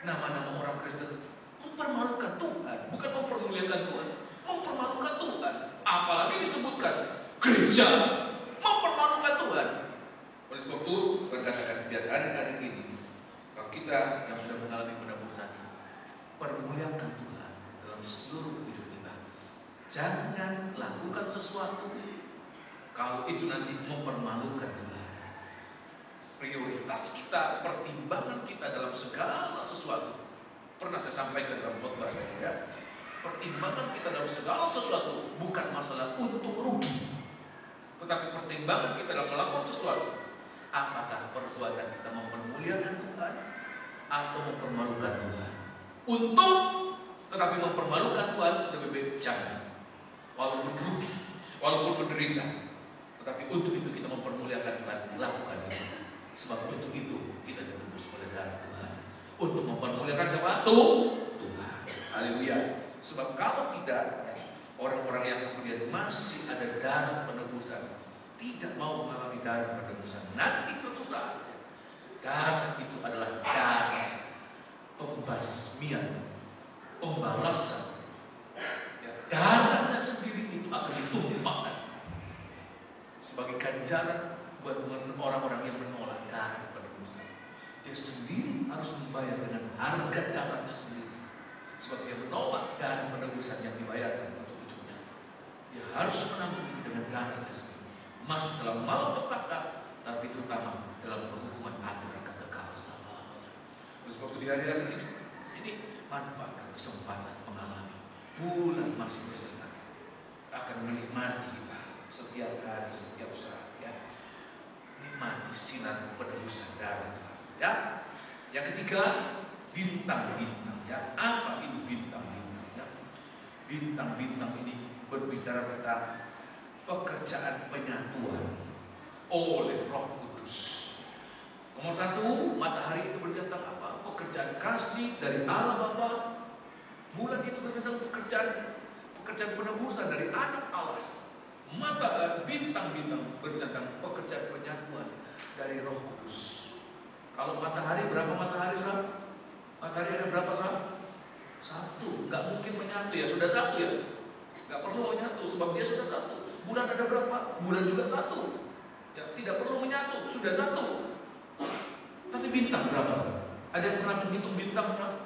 nama-nama orang Kristen, mempermalukan Tuhan, bukan mempermuliakan Tuhan, mempermalukan Tuhan. Apalagi disebutkan gereja mempermalukan Tuhan. Oleh sebab itu, Tuhan katakan biar hari-hari ini, kalau kita yang sudah mengalami penebusan, permuliakan Tuhan dalam seluruh hidup kita. Jangan lakukan sesuatu kalau itu nanti mempermalukan Tuhan. Prioritas kita, pertimbangan kita dalam segala sesuatu. Pernah saya sampaikan dalam khotbah saya, ya. Pertimbangan kita dalam segala sesuatu bukan masalah untung rugi, tetapi pertimbangan kita dalam melakukan sesuatu, apakah perbuatan kita mempermuliakan Tuhan atau mempermalukan Tuhan. Untung tetapi mempermalukan Tuhan lebih baik jangan. Walaupun rugi, walaupun menderita, tetapi untuk itu kita mempermuliakan Tuhan, lakukan itu. Sebab untuk itu kita ditebus oleh darah Tuhan. Untuk mempermuliakan siapa? Tuhan. Haleluya. Sebab kalau tidak, orang-orang yang kemudian masih ada darah penebusan, tidak mau mengalami darah penebusan, nanti suatu saat darah itu adalah darah pembasmian, pembalasan. Ya, darahnya sendiri itu akan ditumpahkan. sebagai ganjaran buat orang-orang yang menolak darah penebusan. Dia sendiri harus membayar dengan harga darahnya sendiri. Sebab dia menolak darah penebusan yang dibayarkan untuk hidupnya. Dia harus menanggung itu dengan darahnya sendiri. Masuk dalam malapetaka, tapi terutama dalam penghukuman api dan kekal selama-lamanya. Oleh sebab itu di hari-hari ini manfaatkan kesempatan mengalami bulan masih bersinar, akan menikmati kita setiap hari, setiap saat, ya. Nikmati sinar penebusan darah, ya. Yang ketiga, bintang-bintang, ya. Apa itu bintang-bintang, ya? Bintang-bintang ini berbicara tentang pekerjaan penyatuan oleh Roh Kudus. Nomor satu, matahari itu berbicara tentang apa? Pekerjaan kasih dari Allah Bapa. Bulan itu berbicara tentang pekerjaan penebusan dari Anak Allah. Bintang-bintang berbicara tentang pekerjaan penyatuan dari Roh Kudus. Kalau matahari, berapa matahari, Saudara? Matahari ada berapa, Saudara? Satu. Nggak mungkin menyatu, ya. Sudah satu, ya. Nggak perlu menyatu sebab dia sudah satu. Bulan ada berapa? Bulan juga satu. Ya, tidak perlu menyatu, sudah satu. Tapi bintang berapa, Saudara? Ada yang pernah menghitung bintang, Saudara?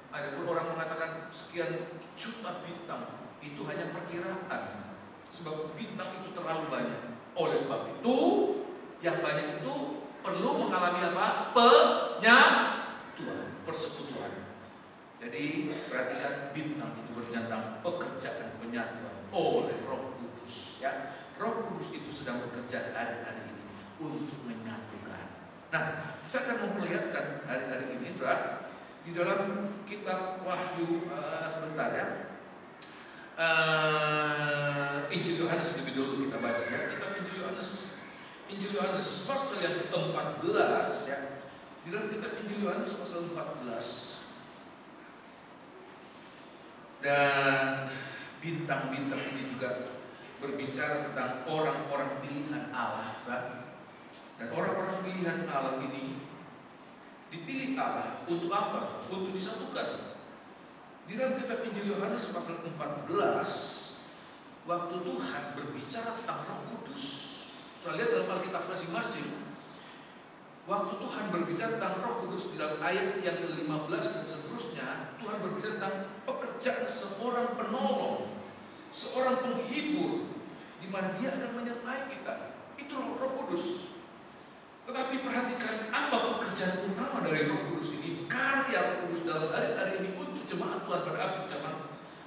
Ada pun orang mengatakan sekian juta bintang. Itu hanya perkiraan. Sebab bintang itu terlalu banyak. Oleh sebab itu, yang banyak itu perlu mengalami apa? Penyatuan, persekutuan. Jadi perhatikan, bintang itu berbicara tentang pekerjaan penyatuan oleh Roh Kudus, ya. Roh Kudus itu sedang bekerja hari-hari ini untuk menyatukan. Nah, saya akan memperlihatkan hari-hari ini, Saudara, di dalam kitab Wahyu, sebentar, ya. Injil Yohanes lebih dulu kita baca, ya. Kitab Injil Yohanes pasal yang ke-14, ya. Di dalam kitab Injil Yohanes pasal 14. Dan bintang-bintang ini juga berbicara tentang orang-orang pilihan Allah, kan? Dan orang-orang pilihan Allah ini dipilih Allah untuk apa? Untuk disatukan. Di dalam kitab Injil Yohanes pasal 14, waktu Tuhan berbicara tentang Roh Kudus. Saya lihat dalam Alkitab masing-masing. Waktu Tuhan berbicara tentang Roh Kudus di dalam ayat yang ke-15 dan seterusnya, Tuhan berbicara tentang pekerjaan seorang penolong, seorang penghibur, di mana dia akan menyertai kita. Itu Roh Kudus. Tetapi perhatikan apa pekerjaan utama dari Roh Kudus ini. Karya Roh Kudus dalam hari-hari ini untuk jemaat Tuhan pada akhir zaman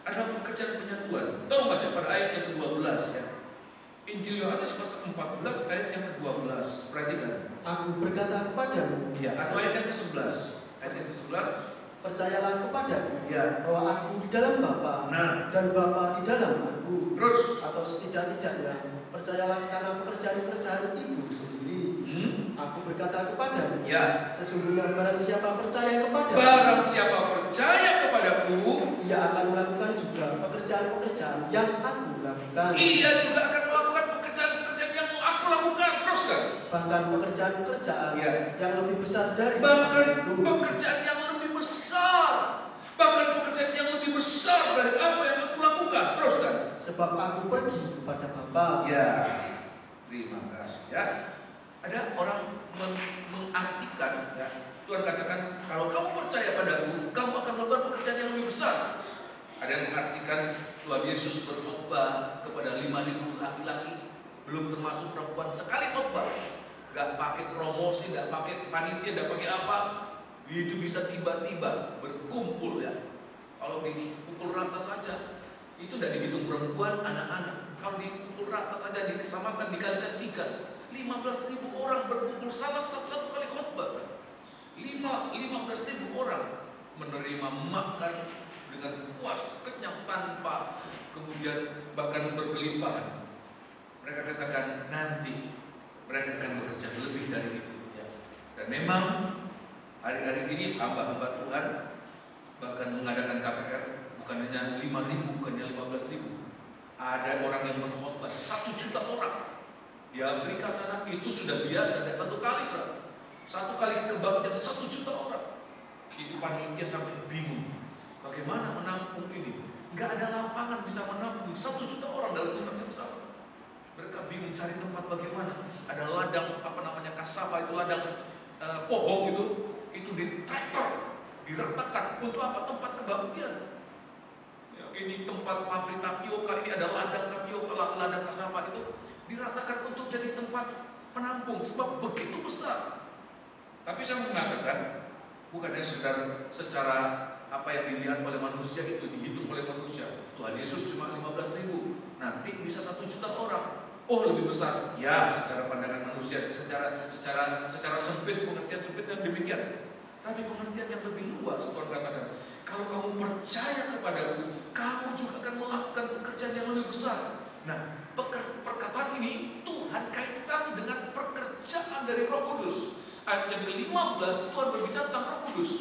adalah pekerjaan penyatuan. Tolong baca pada ayat yang ke-12, ya. Injil Yohanes pasal 14 ayat yang ke-12. Perhatikan. Aku berkata kepadamu, Ya, atau ayat yang ke-11. Ayat yang ke-11. Percayalah kepadaku, Ya. bahwa aku di dalam Bapa, Nah, dan Bapa di dalam aku. terus. Atau setidak-tidaknya, percayalah karena pekerjaan-pekerjaan itu sendiri. Aku berkata kepadamu, Ya. sesungguhnya barang siapa percaya kepadaku, Barang siapa percaya kepadaku, ia akan melakukan juga pekerjaan-pekerjaan yang aku lakukan. ia juga akan melakukan pekerjaan-pekerjaan yang aku lakukan. Terus, kan? Bahkan pekerjaan-pekerjaan Ya. yang lebih besar dari Bahkan itu. pekerjaan yang lebih besar. Bahkan pekerjaan yang lebih besar dari apa yang aku lakukan. Terus, kan? Sebab aku pergi kepada Bapa. Ya. Terima kasih, ya. Ada orang mengartikan, ya. Tuhan katakan, kalau kamu percaya padaku, kamu akan melakukan pekerjaan yang lebih besar. Ada yang mengartikan Tuhan Yesus berkhotbah kepada 5.000 laki-laki, belum termasuk perempuan, sekali khotbah. Gak pakai promosi, gak pakai panitia, gak pakai apa. Itu bisa tiba-tiba berkumpul, ya. Kalau dipukul rata saja, itu tidak dihitung perempuan, anak-anak. Kalau dipukul rata saja, disamakan, dikalikan 3, 15.000 orang berkumpul satu kali khotbah. 15.000 orang menerima makan dengan puas, kenyang, tanpa kemudian bahkan berkelimpahan. Mereka katakan nanti mereka akan bekerja lebih dari itu, ya. Dan memang hari-hari ini hamba-hamba Tuhan bahkan mengadakan KKR bukan hanya 5.000, bukannya 15.000. Ada orang yang berkhotbah 1 juta orang. Di Afrika sana itu sudah biasa, dan satu kali, Bro. Satu kali kebaktian 1 juta orang. Ibu panitia sampai bingung, bagaimana menampung ini? Nggak ada lapangan bisa menampung 1 juta orang dalam tempat yang besar. Mereka bingung mencari tempat bagaimana. Ada ladang kasava, itu ladang pohon itu ditraktor, diratakan untuk apa? Tempat kebaktian. Ya, ini tempat pabrik tapioka, ini ada ladang tapioka, ladang kasava itu diratakan untuk jadi tempat penampung, sebab begitu besar. Tapi saya mengatakan bukannya secara apa yang dilihat oleh manusia itu dihitung oleh manusia. Tuhan Yesus cuma 15.000, nanti bisa 1 juta orang. Oh, lebih besar. Ya, secara pandangan manusia, secara sempit, pengertian sempit dan demikian. Tapi pengertian yang lebih luas, Tuhan katakan, kalau kamu percaya kepadaku, kamu juga akan melakukan pekerjaan yang lebih besar. Nah, perkataan ini Tuhan kaitkan dengan pekerjaan dari Roh Kudus. Ayat yang ke-15 Tuhan berbicara tentang Roh Kudus.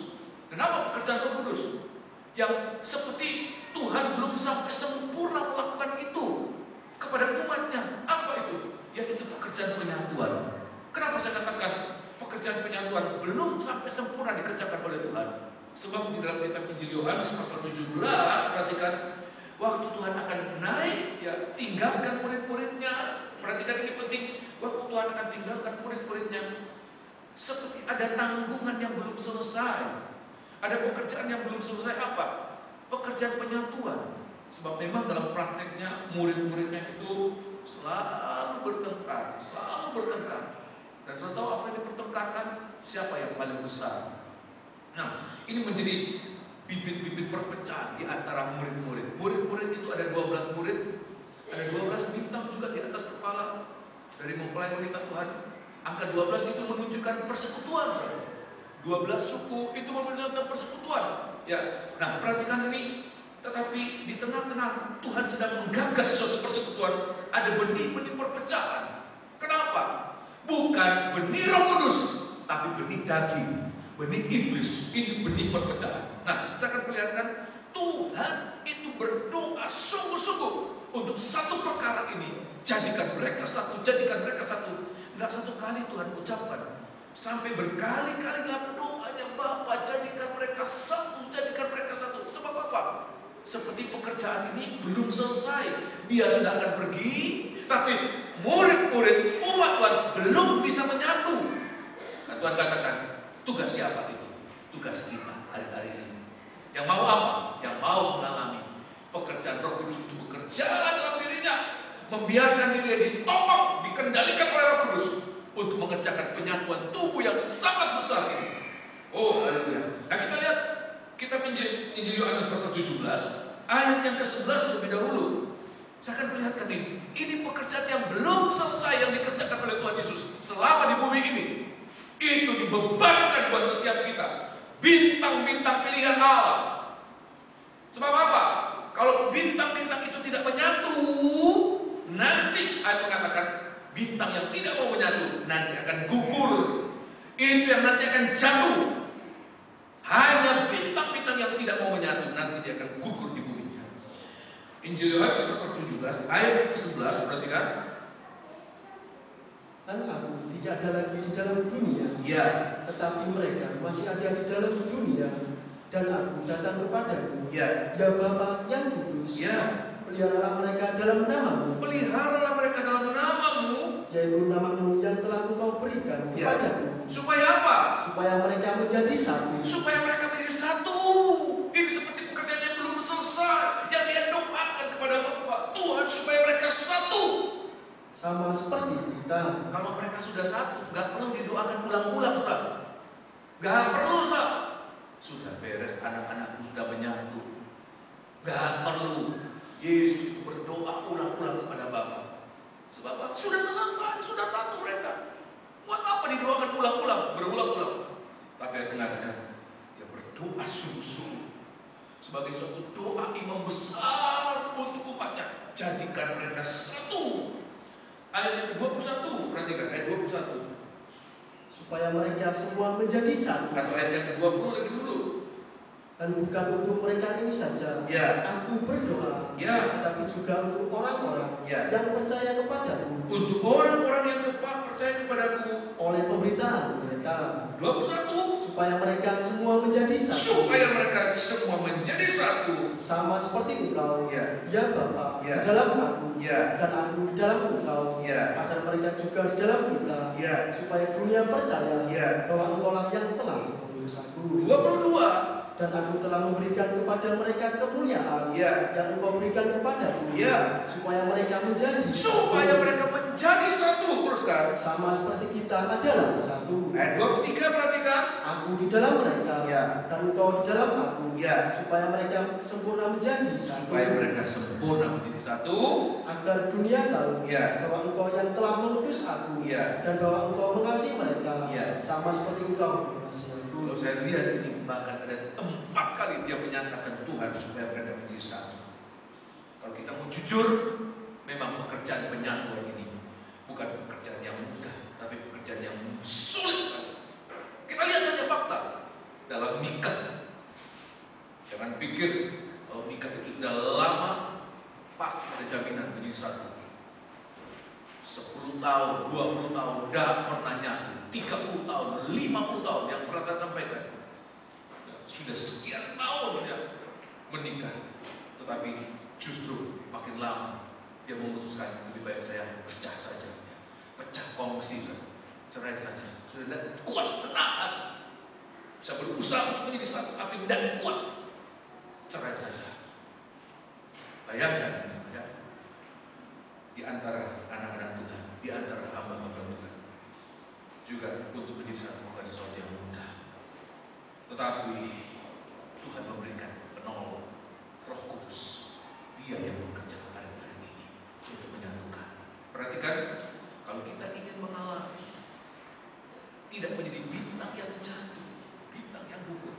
Kenapa pekerjaan Roh Kudus? Yang seperti Tuhan belum sampai sempurna melakukan itu kepada umatnya. Apa itu? Yaitu pekerjaan penyatuan. Kenapa saya katakan pekerjaan penyatuan belum sampai sempurna dikerjakan oleh Tuhan? Sebab di dalam kitab Injil Yohanes pasal 17, perhatikan, waktu Tuhan akan naik, ya tinggalkan murid-muridnya. Perhatikan ini penting. Waktu Tuhan akan tinggalkan murid-muridnya, seperti ada tanggungan yang belum selesai. Ada pekerjaan yang belum selesai. Apa? Pekerjaan penyatuan. Sebab memang dalam prakteknya murid-muridnya itu selalu bertengkar. Dan saya tahu apa yang dipertengkarkan, siapa yang paling besar. Nah, ini menjadi bibit-bibit perpecahan di antara murid-murid. Murid-murid itu ada 12 murid, ada 12 bintang juga di atas kepala dari mempelai wanita Tuhan. Angka 12 itu menunjukkan persekutuan. 12 suku itu menunjukkan persekutuan. Ya, nah perhatikan ini. Tetapi di tengah-tengah Tuhan sedang menggagas suatu persekutuan, ada benih-benih perpecahan. Kenapa? Bukan benih Roh Kudus, tapi benih daging, benih iblis. Ini benih perpecahan. Nah, saya akan perlihatkan Tuhan itu berdoa sungguh-sungguh untuk satu perkara ini. Jadikan mereka satu, jadikan mereka satu. Enggak satu kali Tuhan ucapkan, sampai berkali-kali dalam doanya, Bapa jadikan mereka satu, jadikan mereka satu. Sebab apa? Seperti pekerjaan ini belum selesai. Dia sudah akan pergi, tapi murid-murid umat Tuhan belum bisa menyatu. Nah, Tuhan katakan, tugas siapa itu? Tugas kita hari-hari ini. Yang mau apa? Yang mau mengalami pekerjaan Roh Kudus itu bekerja dalam dirinya, membiarkan dirinya ditopang, dikendalikan oleh Roh Kudus untuk mengerjakan penyatuan tubuh yang sangat besar ini. Oh, haleluya. Nah, kita lihat kitab Injil Yohanes pasal 17 ayat yang ke-11 lebih dahulu. Saya akan perlihatkan ini. Ini pekerjaan yang belum selesai yang dikerjakan oleh Tuhan Yesus selama di bumi ini. Itu dibebankan buat setiap kita. Bintang-bintang pilihan Allah. Sebab apa? Kalau bintang-bintang itu tidak menyatu, nanti ayat mengatakan bintang yang tidak mau menyatu nanti akan gugur. Itu yang nanti akan jatuh. Hanya bintang-bintang yang tidak mau menyatu nanti dia akan gugur di bumi. Injil Yohanes pasal 17 ayat 11, perhatikan. Dan aku tidak ada lagi di dalam dunia, Ya. tetapi mereka masih ada di dalam dunia, dan aku datang kepadamu. Ya. Ya Bapa yang kudus, Ya. peliharalah mereka dalam namamu, Peliharalah mereka dalam namamu, yaitu namamu yang telah Engkau berikan Ya. kepadaku. supaya apa? Supaya mereka menjadi satu. Supaya mereka menjadi satu. Ini seperti pekerjaan yang belum selesai, yang dia doakan kepada Bapa Tuhan supaya mereka satu. Sama seperti kita. Kalau mereka sudah satu, gak perlu didoakan ulang-ulang, Ustaz. Gak perlu, Ustaz. Sudah beres, anak-anakku sudah menyatu. Gak perlu Yesus itu berdoa ulang-ulang kepada Bapa. Sebab apa? Sudah selesai, sudah satu mereka. Buat apa didoakan ulang-ulang, berulang-ulang? Tapi yang mengatakan dia berdoa sungguh-sungguh sebagai suatu doa imam besar untuk umatnya. Jadikan mereka satu. Ayat yang ke-21, perhatikan ayat 21. Supaya mereka semua menjadi satu. Atau ayat yang ke-20 lagi dulu. Dan bukan untuk mereka ini saja, Ya. aku berdoa, Ya. tapi juga untuk orang-orang Ya. yang percaya kepadamu Untuk orang-orang yang percaya kepadaku. oleh pemberitaan mereka, 21. supaya mereka semua menjadi satu. Supaya mereka semua menjadi satu. Sama seperti Engkau, Ya. ya Bapa, Ya. di dalam aku, Ya. dan aku di dalam Engkau, Ya. agar mereka juga di dalam kita, Ya. supaya dunia percaya Ya. bahwa Engkau lah yang telah mengutus aku. 22. Dan aku telah memberikan kepada mereka kemuliaan Ya. yang Engkau berikan kepadaku, Ya. supaya mereka menjadi Supaya satu. mereka menjadi satu. Teruskan. Sama seperti kita adalah satu. Ayat 23 perhatikan. Aku di dalam mereka, Ya. dan Engkau di dalam aku, Ya. supaya mereka sempurna menjadi satu. Supaya mereka sempurna menjadi satu. Agar dunia tahu Ya. bahwa Engkau yang telah mengutus aku, Ya. dan bahwa Engkau mengasihi mereka, Ya. sama seperti Engkau mengasihi aku. Kalau saya lihat ini bahkan ada 4 kali dia menyatakan Tuhan supaya mereka menjadi satu. Kalau kita mau jujur, memang pekerjaan penyatuan ini bukan pekerjaan yang mudah, tapi pekerjaan yang sulit sekali. Kita lihat saja fakta dalam Mika. Jangan pikir kalau Mika itu sudah lama pasti ada jaminan menjadi satu. 10 tahun, 20 tahun, tidak pernah nyatu. 30 tahun, 50 tahun yang pernah saya sampaikan. Sudah sekian tahun dia menikah, tetapi justru makin lama dia memutuskan lebih baik saya pecah saja, pecah kongsi, cerai saja. Sudah tidak kuat menahan, bisa berusaha menjadi satu, tapi tidak kuat, cerai saja. Bayangkan misalnya di antara anak-anak Tuhan, di antara hamba-hamba Tuhan, juga untuk menjadi satu bukan sesuatu yang mudah. Tetapi Tuhan memberikan penolong, Roh Kudus. Dia yang bekerja hari-hari ini untuk menyatukan. Perhatikan, kalau kita ingin mengalami tidak menjadi bintang yang jatuh, bintang yang gugur,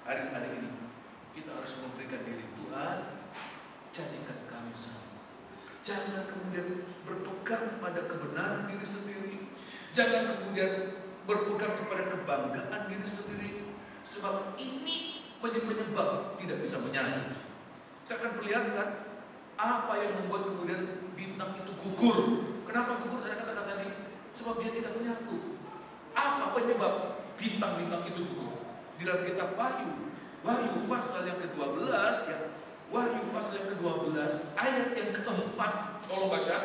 hari-hari ini kita harus memberikan diri Tuhan, jadikan kami satu. Jangan kemudian berpegang pada kebenaran diri sendiri. Jangan kemudian berpegang kepada kebanggaan diri sendiri. Sebab ini menjadi penyebab tidak bisa menyatu. Saya akan perlihatkan apa yang membuat kemudian bintang itu gugur. Kenapa gugur? Saya katakan tadi, sebab dia tidak menyatu. Apa penyebab bintang-bintang itu gugur? Di dalam kitab Wahyu pasal yang ke-12 ya. Wahyu pasal yang ke-12 ayat yang ke-4. Tolong baca.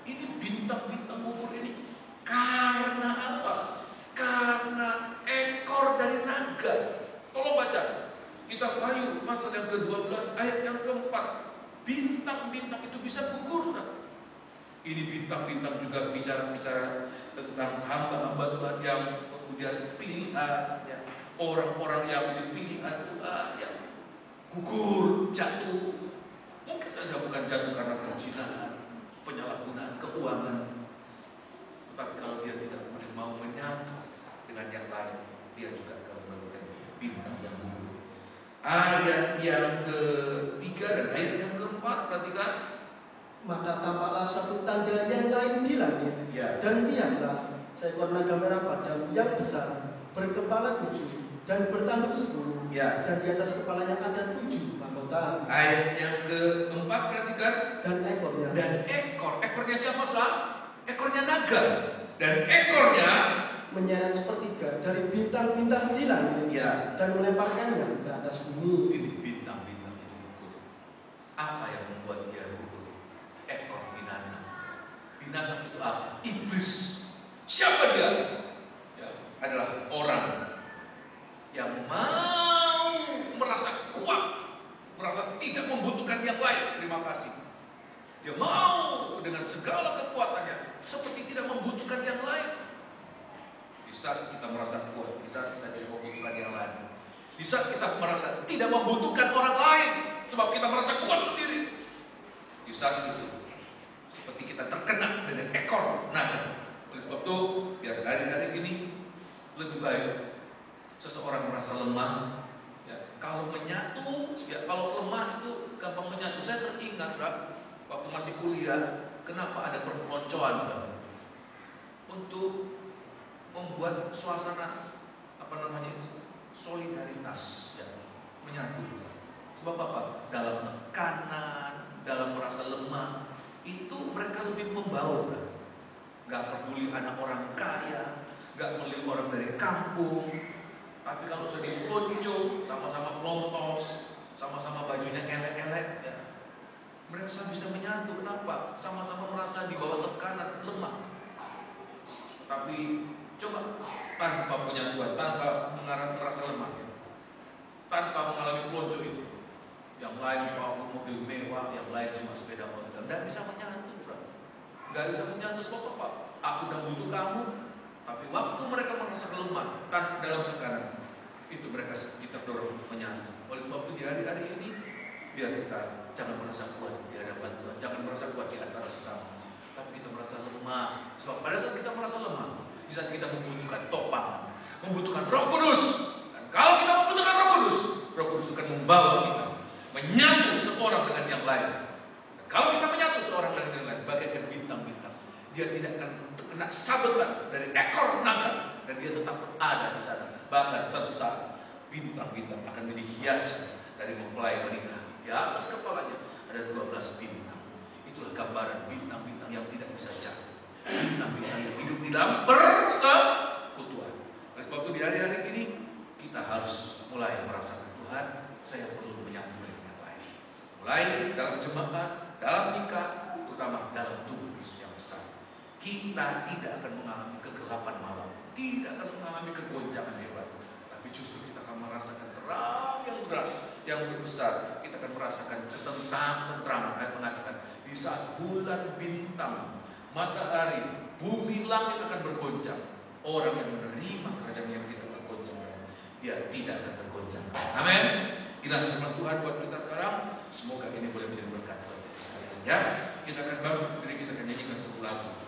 Ini bintang-bintang gugur ini karena apa? Karena ekor dari naga. Tolong baca. Kitab Wahyu pasal yang ke-12 ayat yang ke-4. Bintang-bintang itu bisa gugur. Ini bintang-bintang juga bicara tentang hamba-hamba Tuhan yang kemudian pilihan ya. Orang-orang yang menjadi pilihan Tuhan yang gugur, jatuh. Mungkin saja bukan jatuh karena perzinahan, penyalahgunaan keuangan. Tetapi kalau dia tidak mau menyatu dengan yang lain, dia juga akan memberikan bintang yang gugur. Ayat yang ke-3 dan ayat yang ke-4, perhatikan. Maka tampaklah suatu tanda yang lain di langit, Ya. dan lihatlah seekor naga merah padam yang besar, berkepala 7 dan bertanduk 10, Ya. dan di atas kepalanya ada 7 mahkota. Ayat yang ke-4, perhatikan. Dan ekornya, Dan ekornya siapa saudara? Ekornya naga. Dan ekornya menyeret sepertiga dari bintang-bintang di langit, ya. dan melemparkannya ke atas bumi. Ini bintang-bintang itu gugur. Apa yang membuat dia gugur? Ekor binatang. Binatang itu apa? Iblis. Siapa dia? Ya, adalah orang yang mau merasa kuat, merasa tidak membutuhkan yang lain. Terima kasih. Dia mau dengan segala kekuatannya seperti tidak membutuhkan yang lain. Di saat kita merasa kuat, di saat kita tidak membutuhkan yang lain, di saat kita merasa tidak membutuhkan orang lain sebab kita merasa kuat sendiri, di saat itu seperti kita terkena dengan ekor naga. Oleh sebab itu, biar hari-hari ini lebih baik seseorang merasa lemah. Ya, kalau menyatu, ya kalau lemah itu gampang menyatu. Saya teringat, waktu masih kuliah, kenapa ada perpeloncoan untuk membuat suasana solidaritas ya, menyatu. Sebab apa? Dalam tekanan, dalam merasa lemah, itu mereka lebih membaur. Gak peduli anak orang kaya, gak peduli orang dari kampung, Tapi kalau sudah dipelonco, sama-sama pelontos, sama-sama bajunya elek-elek, ya, mereka bisa menyatu. Kenapa? Sama-sama merasa di bawah tekanan, lemah. Tapi coba tanpa penyatuan, tanpa merasa lemah, ya, tanpa mengalami pelonco itu, yang lain mau mobil mewah, yang lain cuma sepeda motor, tidak bisa menyatu, nggak bisa menyatu. Sebab apa? Aku udah butuh kamu, tapi waktu mereka merasa lemah dalam tekanan, itu mereka kita dorong untuk menyatu. Oleh sebab itu di hari-hari ini, biar kita jangan merasa kuat di hadapan Tuhan, jangan merasa kuat di antara sesama, tapi kita merasa lemah. Sebab pada saat kita merasa lemah, di saat kita membutuhkan topangan, membutuhkan Roh Kudus. Dan kalau kita membutuhkan Roh Kudus akan membawa kita menyatu seorang dengan yang lain. Dan kalau kita menyatu seorang dengan yang lain, bagaikan bintang-bintang, dia tidak akan kena sabetan dari ekor naga, dan dia tetap ada di sana. Bahkan satu saat bintang-bintang akan menjadi hiasan dari mempelai wanita. Di atas kepalanya ada 12 bintang. Itulah gambaran bintang-bintang yang tidak bisa jatuh, bintang-bintang yang hidup di dalam persekutuan. Oleh sebab itu di hari-hari ini kita harus mulai merasakan, Tuhan, saya perlu menyatu dengan yang lain. Mulai dalam jemaat, dalam nikah, terutama dalam tubuh Kristus yang besar. Kita tidak akan mengalami kegelapan malam, tidak akan mengalami kegoncangan hebat, tapi justru kita akan merasakan terang yang berat, yang besar. Kita akan merasakan ketentraman. Ayat mengatakan, di saat bulan, bintang, matahari, bumi, langit akan bergoncang, orang yang menerima kerajaan yang tidak tergoncang, dia tidak akan tergoncang. Amin. Inilah firman Tuhan buat kita sekarang. Semoga ini boleh menjadi berkat buat kita sekalian. Ya, kita akan bangun diri, kita akan nyanyikan satu lagu.